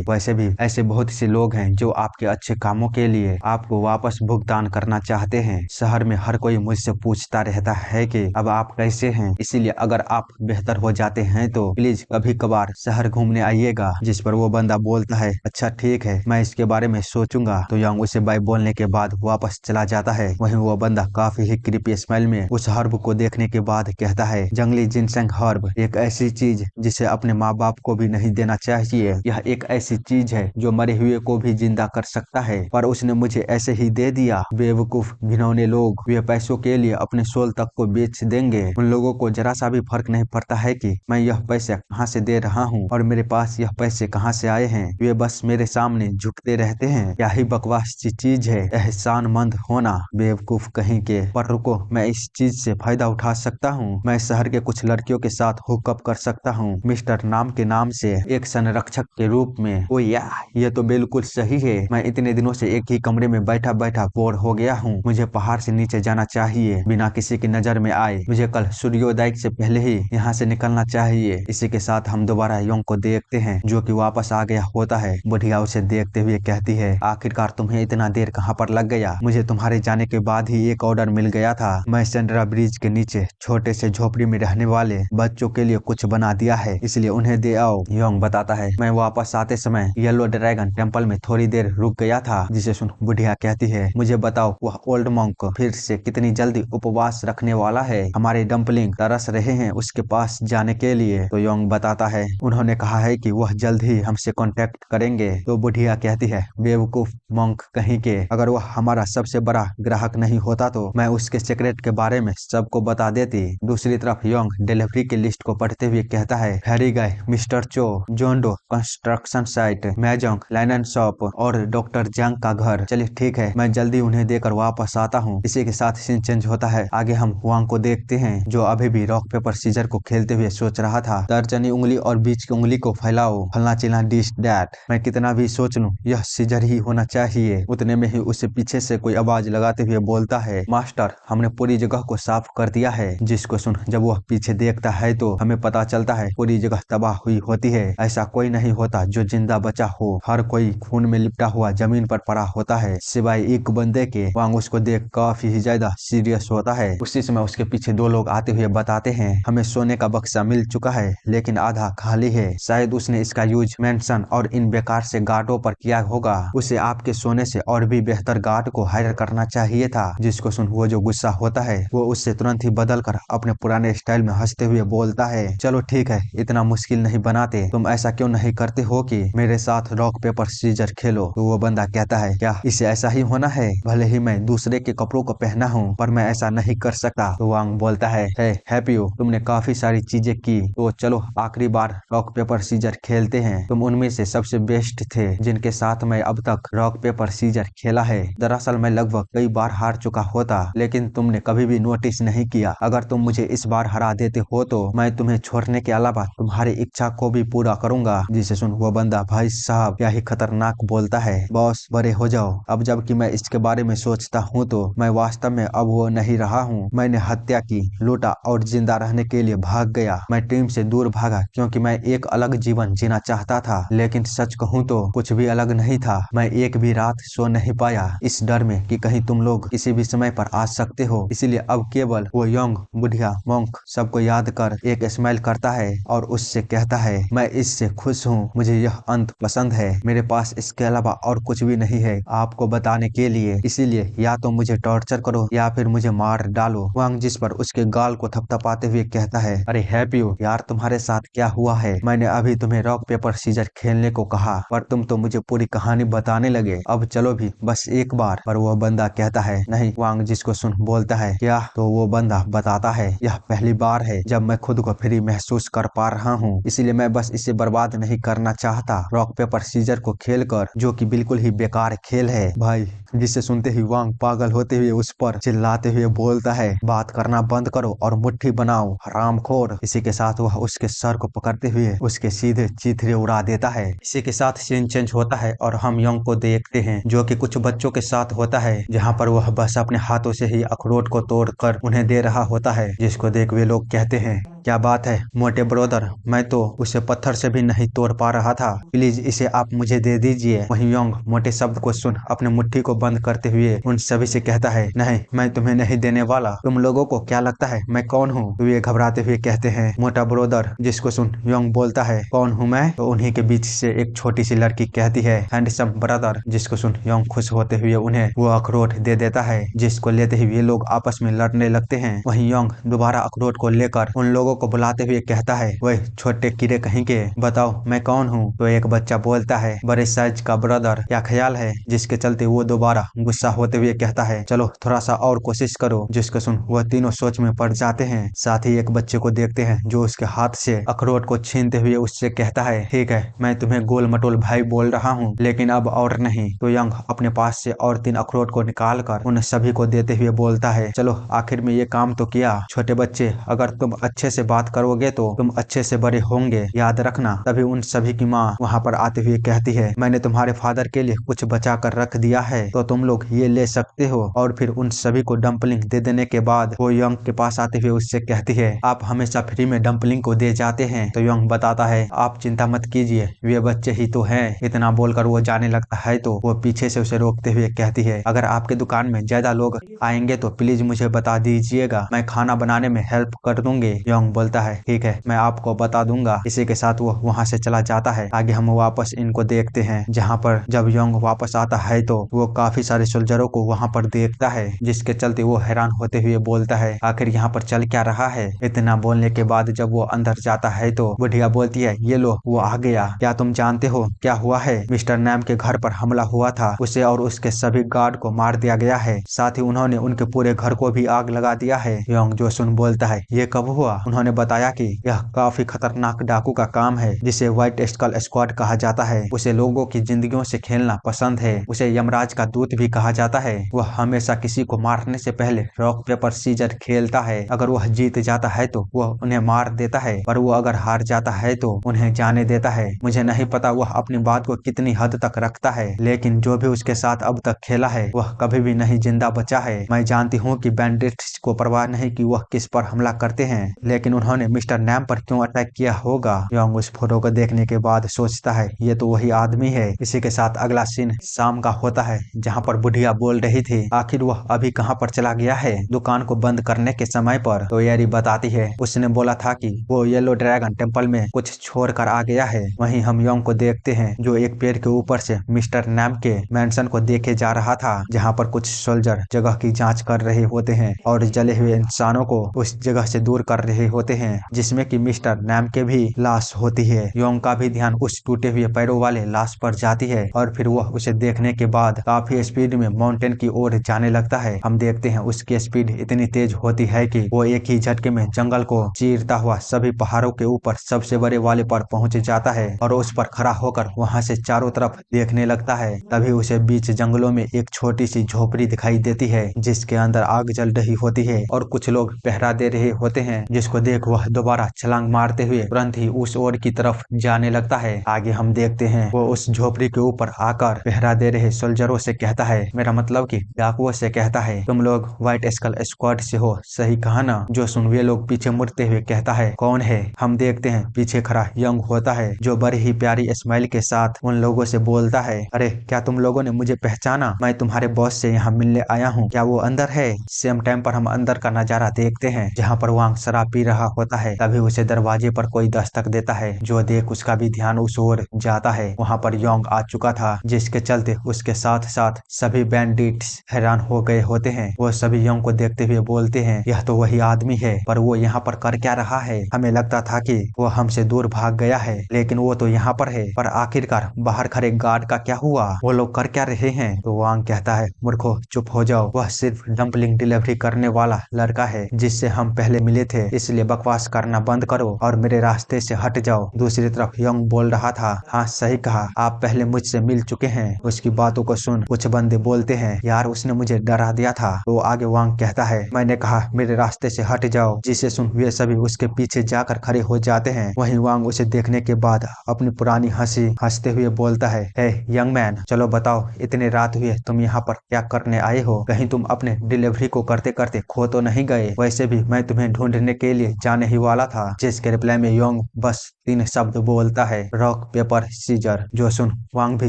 वैसे भी ऐसे बहुत से लोग हैं जो आपके अच्छे कामों के लिए आपको वापस भुगतान करना चाहते हैं। शहर में हर कोई मुझसे पूछता रहता है कि अब आप कैसे हैं, इसीलिए अगर आप बेहतर हो जाते हैं तो प्लीज कभी कभार शहर घूमने आइएगा। जिस पर वो बंदा बोलता है अच्छा ठीक है, मैं इसके बारे में सोचूंगा। तो योंग उसे बाय बोलने के बाद वापस चला जाता है। वहीं वो बंदा काफी ही क्रीपी स्मेल में उस हर्ब को देखने के बाद कहता है जंगली जिनसेंग हर्ब एक ऐसी चीज जिसे अपने माँ बाप को भी नहीं देना चाहिए। यह एक ऐसी चीज है जो मरे हुए को भी जिंदा कर सकता है, पर उसने मुझे ऐसे ही दे दिया। बेवकूफ घिनौने लोग, वे पैसों के लिए अपने सोल तक को बेच देंगे। उन लोगों को जरा सा भी फर्क नहीं पड़ता है कि मैं यह पैसे कहाँ से दे रहा हूँ और मेरे पास यह पैसे कहाँ से आए हैं। वे बस मेरे सामने झुकते रहते हैं। क्या ही बकवास चीज है एहसानमंद होना, बेवकूफ कहीं के। पर रुको, मैं इस चीज से फायदा उठा सकता हूँ। मैं शहर शहर के कुछ लड़कियों के साथ हुकअप कर सकता हूँ मिस्टर नाम के नाम से एक संरक्षक के रूप में। ओ या, ये तो बिल्कुल सही है। मैं इतने दिनों से एक ही कमरे में बैठा बैठा बोर हो गया हूँ। मुझे पहाड़ से नीचे जाना चाहिए बिना किसी की नजर में आए। मुझे कल सूर्योदय से पहले ही यहाँ से निकलना चाहिए। इसी के साथ हम दोबारा योंग को देखते हैं जो कि वापस आ गया होता है। बुढ़िया उसे देखते हुए कहती है, आखिरकार तुम्हें इतना देर कहाँ पर लग गया? मुझे तुम्हारे जाने के बाद ही एक ऑर्डर मिल गया था। मैं सेंड्रा ब्रिज के नीचे छोटे से झोपड़ी में रहने वाले बच्चों के लिए कुछ बना दिया है, इसलिए उन्हें दे आओ। योंग बताता है, मैं वापस आते समय येलो ड्रैगन टेम्पल में थोड़ी देर रुक गया था। जिसे सुन बुढ़िया कहती है, मुझे बताओ वह ओल्ड मॉन्क फिर से कितनी जल्दी उपवास रखने वाला है? हमारे डम्पलिंग तरस रहे हैं उसके पास जाने के लिए। तो योंग बताता है, उन्होंने कहा है कि वह जल्द ही हमसे कांटेक्ट करेंगे। तो बुढ़िया कहती है, बेवकूफ मॉन्क कहीं के, अगर वह हमारा सबसे बड़ा ग्राहक नहीं होता तो मैं उसके सीक्रेट के बारे में सबको बता देती। दूसरी तरफ योंग डिलीवरी की लिस्ट को पढ़ते हुए कहता है, हैरी गाय, मिस्टर चो, जोंडो कंस्ट्रक्शन साइट, मैजोंग लाइनन शॉप और डॉक्टर जंग का घर। चलिए ठीक है, मैं जल्दी उन्हें देकर वापस आता हूँ। इसी के साथ सीन चेंज होता है। आगे हम वांग को देखते हैं जो अभी भी रॉक पेपर सीजर को खेलते हुए सोच रहा था। तर्जनी उंगली और बीच की उंगली को फैलाओ, फलना चिल्ला डिश डैट। मैं कितना भी सोच लूं यह सीजर ही होना चाहिए। उतने में ही उसे पीछे से कोई आवाज लगाते हुए बोलता है, मास्टर हमने पूरी जगह को साफ कर दिया है। जिसको सुन जब वह पीछे देखता है तो हमें पता चलता है पूरी जगह तबाह हुई होती है। ऐसा कोई नहीं होता जो जिंदा बचा हो। हर कोई खून में लिपटा हुआ जमीन पर पड़ा होता है सिवाय एक बंदे के। वांग उसको देख काफी ही ज्यादा सीरियस होता है। उसी समय उसके पीछे दो लोग आते हुए बताते हैं, हमें सोने का बक्सा मिल चुका है लेकिन आधा खाली है। शायद उसने इसका यूज मेंशन और इन बेकार से गार्डों पर किया होगा। उसे आपके सोने से और भी बेहतर गार्ड को हायर करना चाहिए था। जिसको सुन वो जो गुस्सा होता है वो उससे तुरंत ही बदल कर अपने पुराने स्टाइल में हंसते हुए बोलता है, चलो ठीक है, इतना मुश्किल नहीं बनाते। तुम ऐसा क्यों नहीं करते हो कि मेरे साथ रॉक पेपर सीजर खेलो? तो वो बंदा कहता है, क्या इसे ऐसा ही होना है? भले ही मैं दूसरे के कपड़ों को पहना हूँ पर मैं ऐसा नहीं कर सकता। तो वांग बोलता है, हैप्पीओ तुमने काफी सारी चीजें की, तो चलो आखिरी बार रॉक पेपर सीजर खेलते हैं। तुम उनमें से सबसे बेस्ट थे जिनके साथ मैं अब तक रॉक पेपर सीजर खेला है। दरअसल मैं लगभग कई बार हार चुका होता लेकिन तुमने कभी भी नोटिस नहीं किया। अगर तुम मुझे इस बार हरा देते हो तो मैं तुम्हें छोड़ने के अलावा तुम्हारी इच्छा को भी पूरा करूंगा। जिसे सुन वो बंदा, भाई साहब क्या ही खतरनाक बोलता है। बॉस बड़े हो जाओ। अब जबकि मैं इसके बारे में सोचता हूँ तो मैं वास्तव में अब वो नहीं रहा हूँ। मैंने हत्या की, लूटा और जिंदा रहने के लिए भाग गया। मैं टीम से दूर भागा क्योंकि मैं एक अलग जीवन जीना चाहता था। लेकिन सच कहूँ तो कुछ भी अलग नहीं था। मैं एक भी रात सो नहीं पाया इस डर में कि कहीं तुम लोग किसी भी समय पर आ सकते हो। इसीलिए अब केवल वो यंग, बुढ़िया, मॉन्क सबको याद कर एक स्माइल करता है और उससे कहता है, मैं इससे खुश हूँ। मुझे यह अंत पसंद है। मेरे पास इसके अलावा और कुछ भी नहीं है आपको बताने के लिए। इसीलिए या तो मुझे टॉर्चर करो या फिर मुझे मार डालो। वांग जिस पर उसके गाल को थपथपाते हुए कहता है, अरे हैप्पीओ यार तुम्हारे साथ क्या हुआ है? मैंने अभी तुम्हें रॉक पेपर सीजर खेलने को कहा पर तुम तो मुझे पूरी कहानी बताने लगे। अब चलो भी बस एक बार। पर वो बंदा कहता है, नहीं। वांग जिसको सुन बोलता है, क्या? तो वो बंदा बताता है, यह पहली बार है जब मैं खुद को फ्री महसूस कर पा रहा हूँ, इसलिए मैं बस इसे बर्बाद नहीं करना चाहता रॉक पेपर सीजर को खेलकर, जो कि बिल्कुल ही बेकार खेल है भाई। जिसे सुनते ही वांग पागल होते हुए उस पर चिल्लाते हुए बोलता है, बात करना बंद करो और मुट्ठी बनाओ हरामखोर। इसी के साथ वह उसके सर को पकड़ते हुए उसके सीधे चीथड़े उड़ा देता है। इसी के साथ सीन चेंज होता है और हम योंग को देखते हैं जो कि कुछ बच्चों के साथ होता है, जहां पर वह बस अपने हाथों से ही अखरोट को तोड़कर उन्हें दे रहा होता है। जिसको देख वे लोग कहते हैं, क्या बात है मोटे ब्रदर, मैं तो उसे पत्थर से भी नहीं तोड़ पा रहा था, प्लीज इसे आप मुझे दे दीजिए। वहीं योंग मोटे शब्द को सुन अपने मुट्ठी को बंद करते हुए उन सभी से कहता है, नहीं मैं तुम्हें नहीं देने वाला। तुम लोगों को क्या लगता है मैं कौन हूँ? तो ये घबराते हुए कहते हैं, मोटा ब्रदर। जिसको सुन योंग बोलता है, कौन हूँ मैं? तो उन्हीं के बीच से एक छोटी सी लड़की कहती है, हैंडसम ब्रदर। जिसको सुन योंग खुश होते हुए उन्हें वो अखरोट दे देता है, जिसको लेते ही ये लोग आपस में लड़ने लगते हैं। वहीं योंग दोबारा अखरोट को लेकर उन लोगों को बुलाते हुए कहता है, वही छोटे कीड़े कहीं के, बताओ मैं कौन हूँ? तो एक बच्चा बोलता है, बड़े साइज का ब्रदर, क्या ख्याल है? जिसके चलते वो दोबारा गुस्सा होते हुए कहता है, चलो थोड़ा सा और कोशिश करो। जिसको सुन वह तीनों सोच में पड़ जाते हैं। साथ ही एक बच्चे को देखते हैं जो उसके हाथ से अखरोट को छीनते हुए उससे कहता है, ठीक है मैं तुम्हें गोल मटोल भाई बोल रहा हूँ लेकिन अब और नहीं। तो यंग अपने पास से और 3 अखरोट को निकाल कर उन सभी को देते हुए बोलता है, चलो आखिर में ये काम तो किया। छोटे बच्चे बच्चे, अगर तुम अच्छे से बात करोगे तो तुम अच्छे से बड़े होंगे, याद रखना। तभी उन सभी की माँ वहाँ पर आते हुए कहती है, मैंने तुम्हारे फादर के लिए कुछ बचा कर रख दिया है, तो तुम लोग ये ले सकते हो। और फिर उन सभी को डम्पलिंग दे देने के बाद वो यंग के पास आते हुए उससे कहती है, आप हमेशा फ्री में डम्पलिंग को दे जाते हैं। तो यंग बताता है, आप चिंता मत कीजिए, वे बच्चे ही तो हैं। इतना बोलकर वो जाने लगता है तो वो पीछे से उसे रोकते हुए कहती है, अगर आपके दुकान में ज्यादा लोग आएंगे तो प्लीज मुझे बता दीजिएगा, मैं खाना बनाने में हेल्प कर दूंगी। यंग बोलता है, ठीक है, मैं आपको बता दूंगा। इसी के साथ वो वहाँ से चला जाता है। आगे हम वापस इनको देखते हैं, जहाँ पर जब यंग वापस आता है तो वो काफी सारे सोल्जरों को वहाँ पर देखता है, जिसके चलते वो हैरान होते हुए बोलता है, आखिर यहाँ पर चल क्या रहा है। इतना बोलने के बाद जब वो अंदर जाता है तो बुढ़िया बोलती है, ये लो वो आ गया। क्या तुम जानते हो क्या हुआ है? मिस्टर नैम के घर पर हमला हुआ था, उसे और उसके सभी गार्ड को मार दिया गया है, साथ ही उन्होंने उनके पूरे घर को भी आग लगा दिया है। यंग जो सुन बोलता है, ये कब हुआ? उन्होंने बताया कि यह काफी खतरनाक डाकू का काम है, जिसे व्हाइट स्कल स्क्वाड कहा जाता है। उसे लोगों की जिंदगियों से खेलना पसंद है। उसे यमराज का दूत भी कहा जाता है। वह हमेशा किसी को मारने से पहले रॉक पेपर सीजर खेलता है। अगर वह जीत जाता है तो वह उन्हें मार देता है, पर वो अगर हार जाता है तो उन्हें जाने देता है। मुझे नहीं पता वह अपनी बात को कितनी हद तक रखता है, लेकिन जो भी उसके साथ अब तक खेला है वह कभी भी नहीं जिंदा बचा है। मैं जानती हूँ कि बैंडिट्स को परवाह नहीं कि वह किस पर हमला करते हैं, लेकिन उन्होंने मिस्टर नैम पर क्यों अटैक किया होगा। यंग उस फोटो को देखने के बाद सोचता है, ये तो वही आदमी है। इसी के साथ अगला सीन शाम का होता है, जहाँ पर बुढ़िया बोल रही थी, आखिर वह अभी कहाँ पर चला गया है दुकान को बंद करने के समय पर। तो येरी बताती है, उसने बोला था कि वो येलो ड्रैगन टेम्पल में कुछ छोड़ कर आ गया है। वहीं हम यंग को देखते हैं, जो एक पेड़ के ऊपर से मिस्टर नैम के मैंशन को देखे जा रहा था, जहाँ पर कुछ सोल्जर जगह की जांच कर रहे होते हैं और जले हुए इंसानों को उस जगह से दूर कर रहे होते हैं, जिसमें कि मिस्टर नैम के भी लाश होती है। यंग का भी ध्यान उस टूटे हुए पैरों वाले लाश पर जाती है और फिर वह उसे देखने के बाद काफी स्पीड में माउंटेन की ओर जाने लगता है। हम देखते हैं उसकी स्पीड इतनी तेज होती है कि वो एक ही झटके में जंगल को चीरता हुआ सभी पहाड़ों के ऊपर सबसे बड़े वाले पर पहुंच जाता है और उस पर खड़ा होकर वहां से चारों तरफ देखने लगता है। तभी उसे बीच जंगलों में एक छोटी सी झोपड़ी दिखाई देती है, जिसके अंदर आग जल रही होती है और कुछ लोग पहरा दे रहे होते हैं, जिसको देख वह दोबारा छलांग मारते हुए तुरंत ही उस ओर की तरफ जाने लगता है। आगे हम देखते हैं वो उस झोपड़ी के ऊपर आकर पहरा दे रहे सोल्जरों से कहता है, मेरा मतलब कि डाकुओं से कहता है, तुम लोग व्हाइट स्कल स्क्वाड से हो, सही कहा ना? जो सुन वे लोग पीछे मुड़ते हुए कहता है, कौन है? हम देखते हैं पीछे खड़ा यंग होता है, जो बड़ी ही प्यारी स्माइल के साथ उन लोगों से बोलता है, अरे क्या तुम लोगों ने मुझे पहचाना? मैं तुम्हारे बॉस से यहाँ मिलने आया हूँ, क्या वो अंदर है? सेम टाइम पर हम अंदर का नजारा देखते हैं, जहाँ पर वांग शराब पी रहा होता है। तभी उसे दरवाजे पर कोई दस्तक देता है, जो देख उसका भी ध्यान उस ओर जाता है। वहाँ पर यंग आ चुका था, जिसके चलते उसके साथ साथ सभी बैंडिट्स हैरान हो गए होते हैं। वो सभी यंग को देखते हुए बोलते हैं, यह तो वही आदमी है, पर वो यहाँ पर कर क्या रहा है? हमें लगता था कि वो हमसे दूर भाग गया है, लेकिन वो तो यहाँ पर है। पर आखिरकार बाहर खड़े गार्ड का क्या हुआ? वो लोग कर क्या रहे हैं? तो वांग कहता है, मूर्खो चुप हो जाओ, वह सिर्फ डंपलिंग डिलीवरी करने वाला लड़का है, जिससे हम पहले मिले थे, इसलिए बकवास करना बंद करो और मेरे रास्ते से हट जाओ। दूसरी तरफ यंग बोल रहा था, हाँ सही कहा, आप पहले मुझसे मिल चुके हैं। उसकी बातों को सुन कुछ बंदे बोलते हैं, यार उसने मुझे डरा दिया था। तो आगे वांग कहता है, मैंने कहा मेरे रास्ते से हट जाओ, जिसे सुन वे सभी उसके पीछे जाकर खड़े हो जाते हैं। वहीं वांग उसे देखने के बाद अपनी पुरानी हंसी हंसते हुए बोलता है, हे यंग मैन, चलो बताओ इतने रात हुए तुम यहाँ पर क्या करने आए हो? कहीं तुम अपने डिलीवरी को करते करते खो तो नहीं गए? वैसे भी मैं तुम्हें ढूंढने के लिए जाने ही वाला था। जिसके रिप्लाई में यंग बस 3 शब्द बोलता है, रॉक पेपर सीजर। जो सुन वांग भी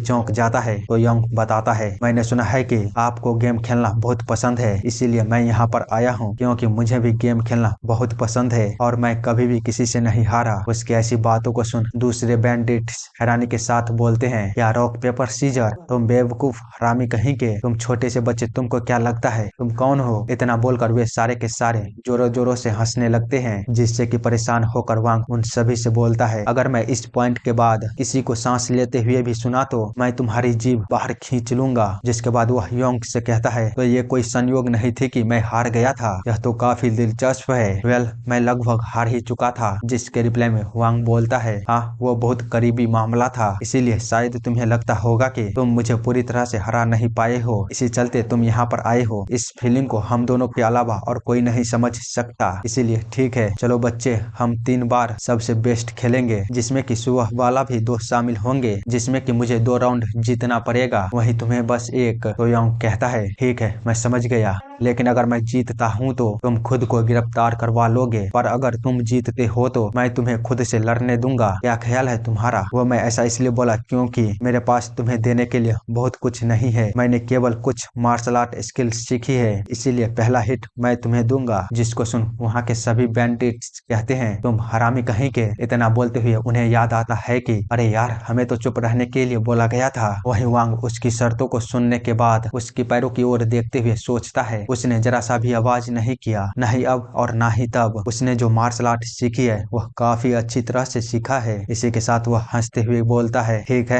चौंक जाता है। तो यंग बताता है, मैंने सुना है कि आपको गेम खेलना बहुत पसंद है, इसीलिए मैं यहाँ पर आया हूँ, क्योंकि मुझे भी गेम खेलना बहुत पसंद है और मैं कभी भी किसी से नहीं हारा। उसकी ऐसी बातों को सुन दूसरे बैंडिट्स हैरानी के साथ बोलते हैं, क्या रॉक पेपर सीजर? तुम बेवकूफ हरामी कहीं के, तुम छोटे से बच्चे, तुमको क्या लगता है तुम कौन हो? इतना बोलकर वे सारे के सारे जोरों जोरों से हंसने लगते हैं, जिससे कि परेशान होकर वांग उन सभी से बोलता है, अगर मैं इस पॉइंट के बाद किसी को सांस लेते हुए भी सुना तो मैं तुम्हारी जीभ बाहर खींच लूंगा। जिसके बाद वह यंग से कहता है, तो ये कोई संयोग नहीं थी कि मैं हार गया था, यह तो काफी दिलचस्प है। वेल मैं लगभग हार ही चुका था। जिसके रिप्लाई में वांग बोलता है, हाँ वो बहुत करीबी मामला था, इसीलिए शायद तुम्हें लगता होगा कि तुम मुझे पूरी तरह से हरा नहीं पाए हो, इसी चलते तुम यहाँ पर आए हो। इस फीलिंग को हम दोनों के अलावा और कोई नहीं समझ सकता सकता, इसीलिए ठीक है चलो बच्चे हम 3 बार सबसे बेस्ट खेलेंगे, जिसमें कि सुबह वाला भी 2 शामिल होंगे, जिसमें कि मुझे 2 राउंड जीतना पड़ेगा, वहीं तुम्हें बस एक। तो यंग कहता है ठीक है मैं समझ गया, लेकिन अगर मैं जीतता हूँ तो तुम खुद को गिरफ्तार करवा लोगे, पर अगर तुम जीतते हो तो मैं तुम्हें खुद से लड़ने दूंगा, क्या ख्याल है तुम्हारा? वो मैं ऐसा इसलिए बोला क्योंकि मेरे पास तुम्हें देने के लिए बहुत कुछ नहीं है, मैंने केवल कुछ मार्शल आर्ट स्किल्स सीखी है, इसीलिए पहला हिट मैं तुम्हें दूंगा। जिसको सुन वहाँ के सभी बैंडिट्स कहते हैं तुम हरामी कहीं के। इतना बोलते हुए उन्हें याद आता है कि अरे यार हमें तो चुप रहने के लिए बोला गया था। वहीं वांग उसकी शर्तों को सुनने के बाद उसकी पैरों की ओर देखते हुए सोचता है उसने जरा सा भी आवाज नहीं किया, न ही अब और न ही तब। उसने जो मार्शल आर्ट सीखी है वह काफी अच्छी तरह से सीखा है। इसी के साथ वह हंसते हुए बोलता है ठीक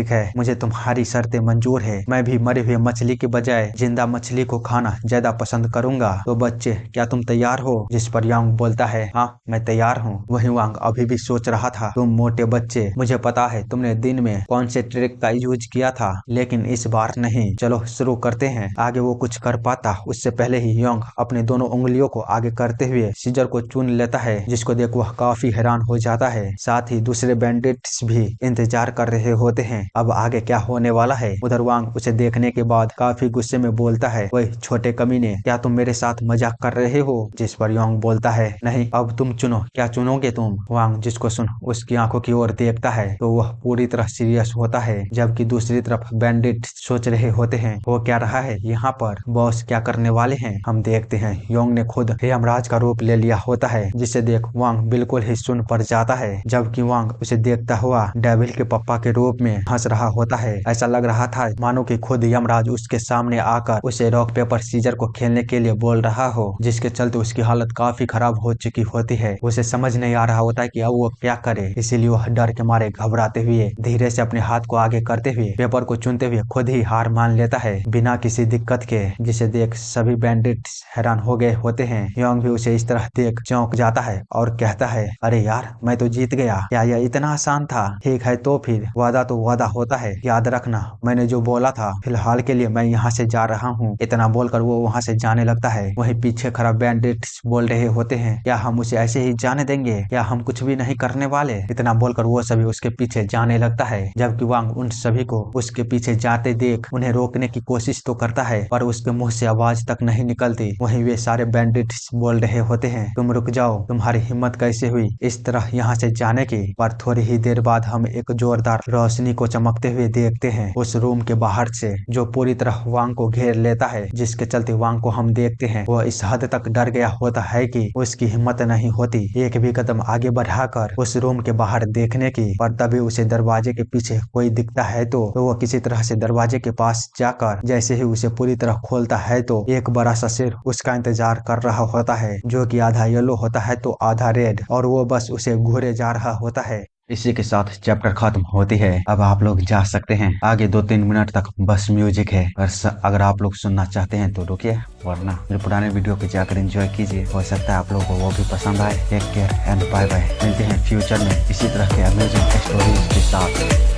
है मुझे तुम्हारी शर्तें मंजूर है, मैं भी मरे हुए मछली के बजाय जिंदा मछली को खाना ज्यादा पसंद करूंगा। तो बच्चे क्या तुम तैयार हो? जिस पर यांग बोलता है हाँ मैं तैयार हूँ। वहीं वांग अभी भी सोच रहा था तुम मोटे बच्चे, मुझे पता है तुमने दिन में कौन से ट्रिक का यूज किया था, लेकिन इस बार नहीं। चलो शुरू करते हैं। आगे वो कुछ कर पाता उससे पहले ही योंग अपने दोनों उंगलियों को आगे करते हुए सीजर को चुन लेता है, जिसको देख वह काफी हैरान हो जाता है। साथ ही दूसरे बैंडिट्स भी इंतजार कर रहे होते हैं अब आगे क्या होने वाला है। उधर वांग उसे देखने के बाद काफी गुस्से में बोलता है वही छोटे कमीने, क्या तुम मेरे साथ मजाक कर रहे हो? जिस पर योंग बोलता है नहीं अब तुम चुनो, क्या चुनोगे तुम? वांग जिसको सुन उसकी आंखों की ओर देखता है तो वह पूरी तरह सीरियस होता है, जबकि दूसरी तरफ बैंडिट सोच रहे होते हैं वो क्या रहा है यहाँ पर, बॉस क्या करने वाले हैं हम देखते हैं। योंग ने खुद यमराज का रूप ले लिया होता है, जिसे देख वांग बिल्कुल ही सुन पड़ जाता है, जबकि वांग उसे देखता हुआ डेविल के पप्पा के रूप में हंस रहा होता है। ऐसा लग रहा था मानो कि खुद यमराज उसके सामने आकर उसे रॉक पेपर सीजर को खेलने के लिए बोल रहा हो, जिसके चलते उसकी हालत काफी खराब हो चुकी होती है। उसे समझ नहीं आ रहा होता है कि अब वो क्या करे, इसीलिए वह डर के मारे घबराते हुए धीरे से अपने हाथ को आगे करते हुए पेपर को चुनते हुए खुद ही हार मान लेता है बिना किसी दिक्कत के, जिसे देख सभी बैंडिट्स हैरान हो गए होते हैं। योंग भी उसे इस तरह देख चौंक जाता है और कहता है अरे यार मैं तो जीत गया, क्या यह इतना आसान था? ठीक है तो फिर वादा तो वादा होता है, याद रखना मैंने जो बोला था, फिलहाल के लिए मैं यहाँ से जा रहा हूँ। इतना बोलकर वो वहाँ से जाने लगता है। वहीं पीछे खड़ा बैंडिट्स बोल रहे होते हैं क्या हम उसे ऐसे ही जाने देंगे, क्या हम कुछ भी नहीं करने वाले? इतना बोलकर वो सभी उसके पीछे जाने लगता है, जबकि वांग उन सभी को उसके पीछे जाते देख उन्हें रोकने की कोशिश तो करता है पर उसके मुंह से आवाज तक नहीं निकलती। वहीं वे सारे बैंडिट्स बोल रहे होते हैं तुम रुक जाओ, तुम्हारी हिम्मत कैसे हुई इस तरह यहाँ से जाने की? पर थोड़ी ही देर बाद हम एक जोरदार रोशनी को चमकते हुए देखते हैं उस रूम के बाहर से, जो पूरी तरह वांग को घेर लेता है, जिसके चलते वांग को हम देखते हैं वह इस हद तक डर गया होता है कि उसकी हिम्मत नहीं होती एक भी कदम आगे बढ़ाकर उस रूम के बाहर देखने की। पर तभी उसे दरवाजे के पीछे कोई दिखता है तो वह किसी तरह से दरवाजे के पास जाकर जैसे ही उसे पूरी तरह खोलता है तो एक बड़ा सा सिर उसका इंतजार कर रहा होता है, जो कि आधा येलो होता है तो आधा रेड, और वो बस उसे घूरे जा रहा होता है। इसी के साथ चैप्टर खत्म होती है। अब आप लोग जा सकते हैं, आगे 2-3 मिनट तक बस म्यूजिक है। अगर आप लोग सुनना चाहते हैं तो रुकिए, वरना मेरे पुराने वीडियो को जाकर एंजॉय कीजिए, हो सकता है आप लोगों को वो भी पसंद आए। Take care and bye bye. मिलते हैं फ्यूचर में इसी तरह के अमेजिंग स्टोरीज के साथ।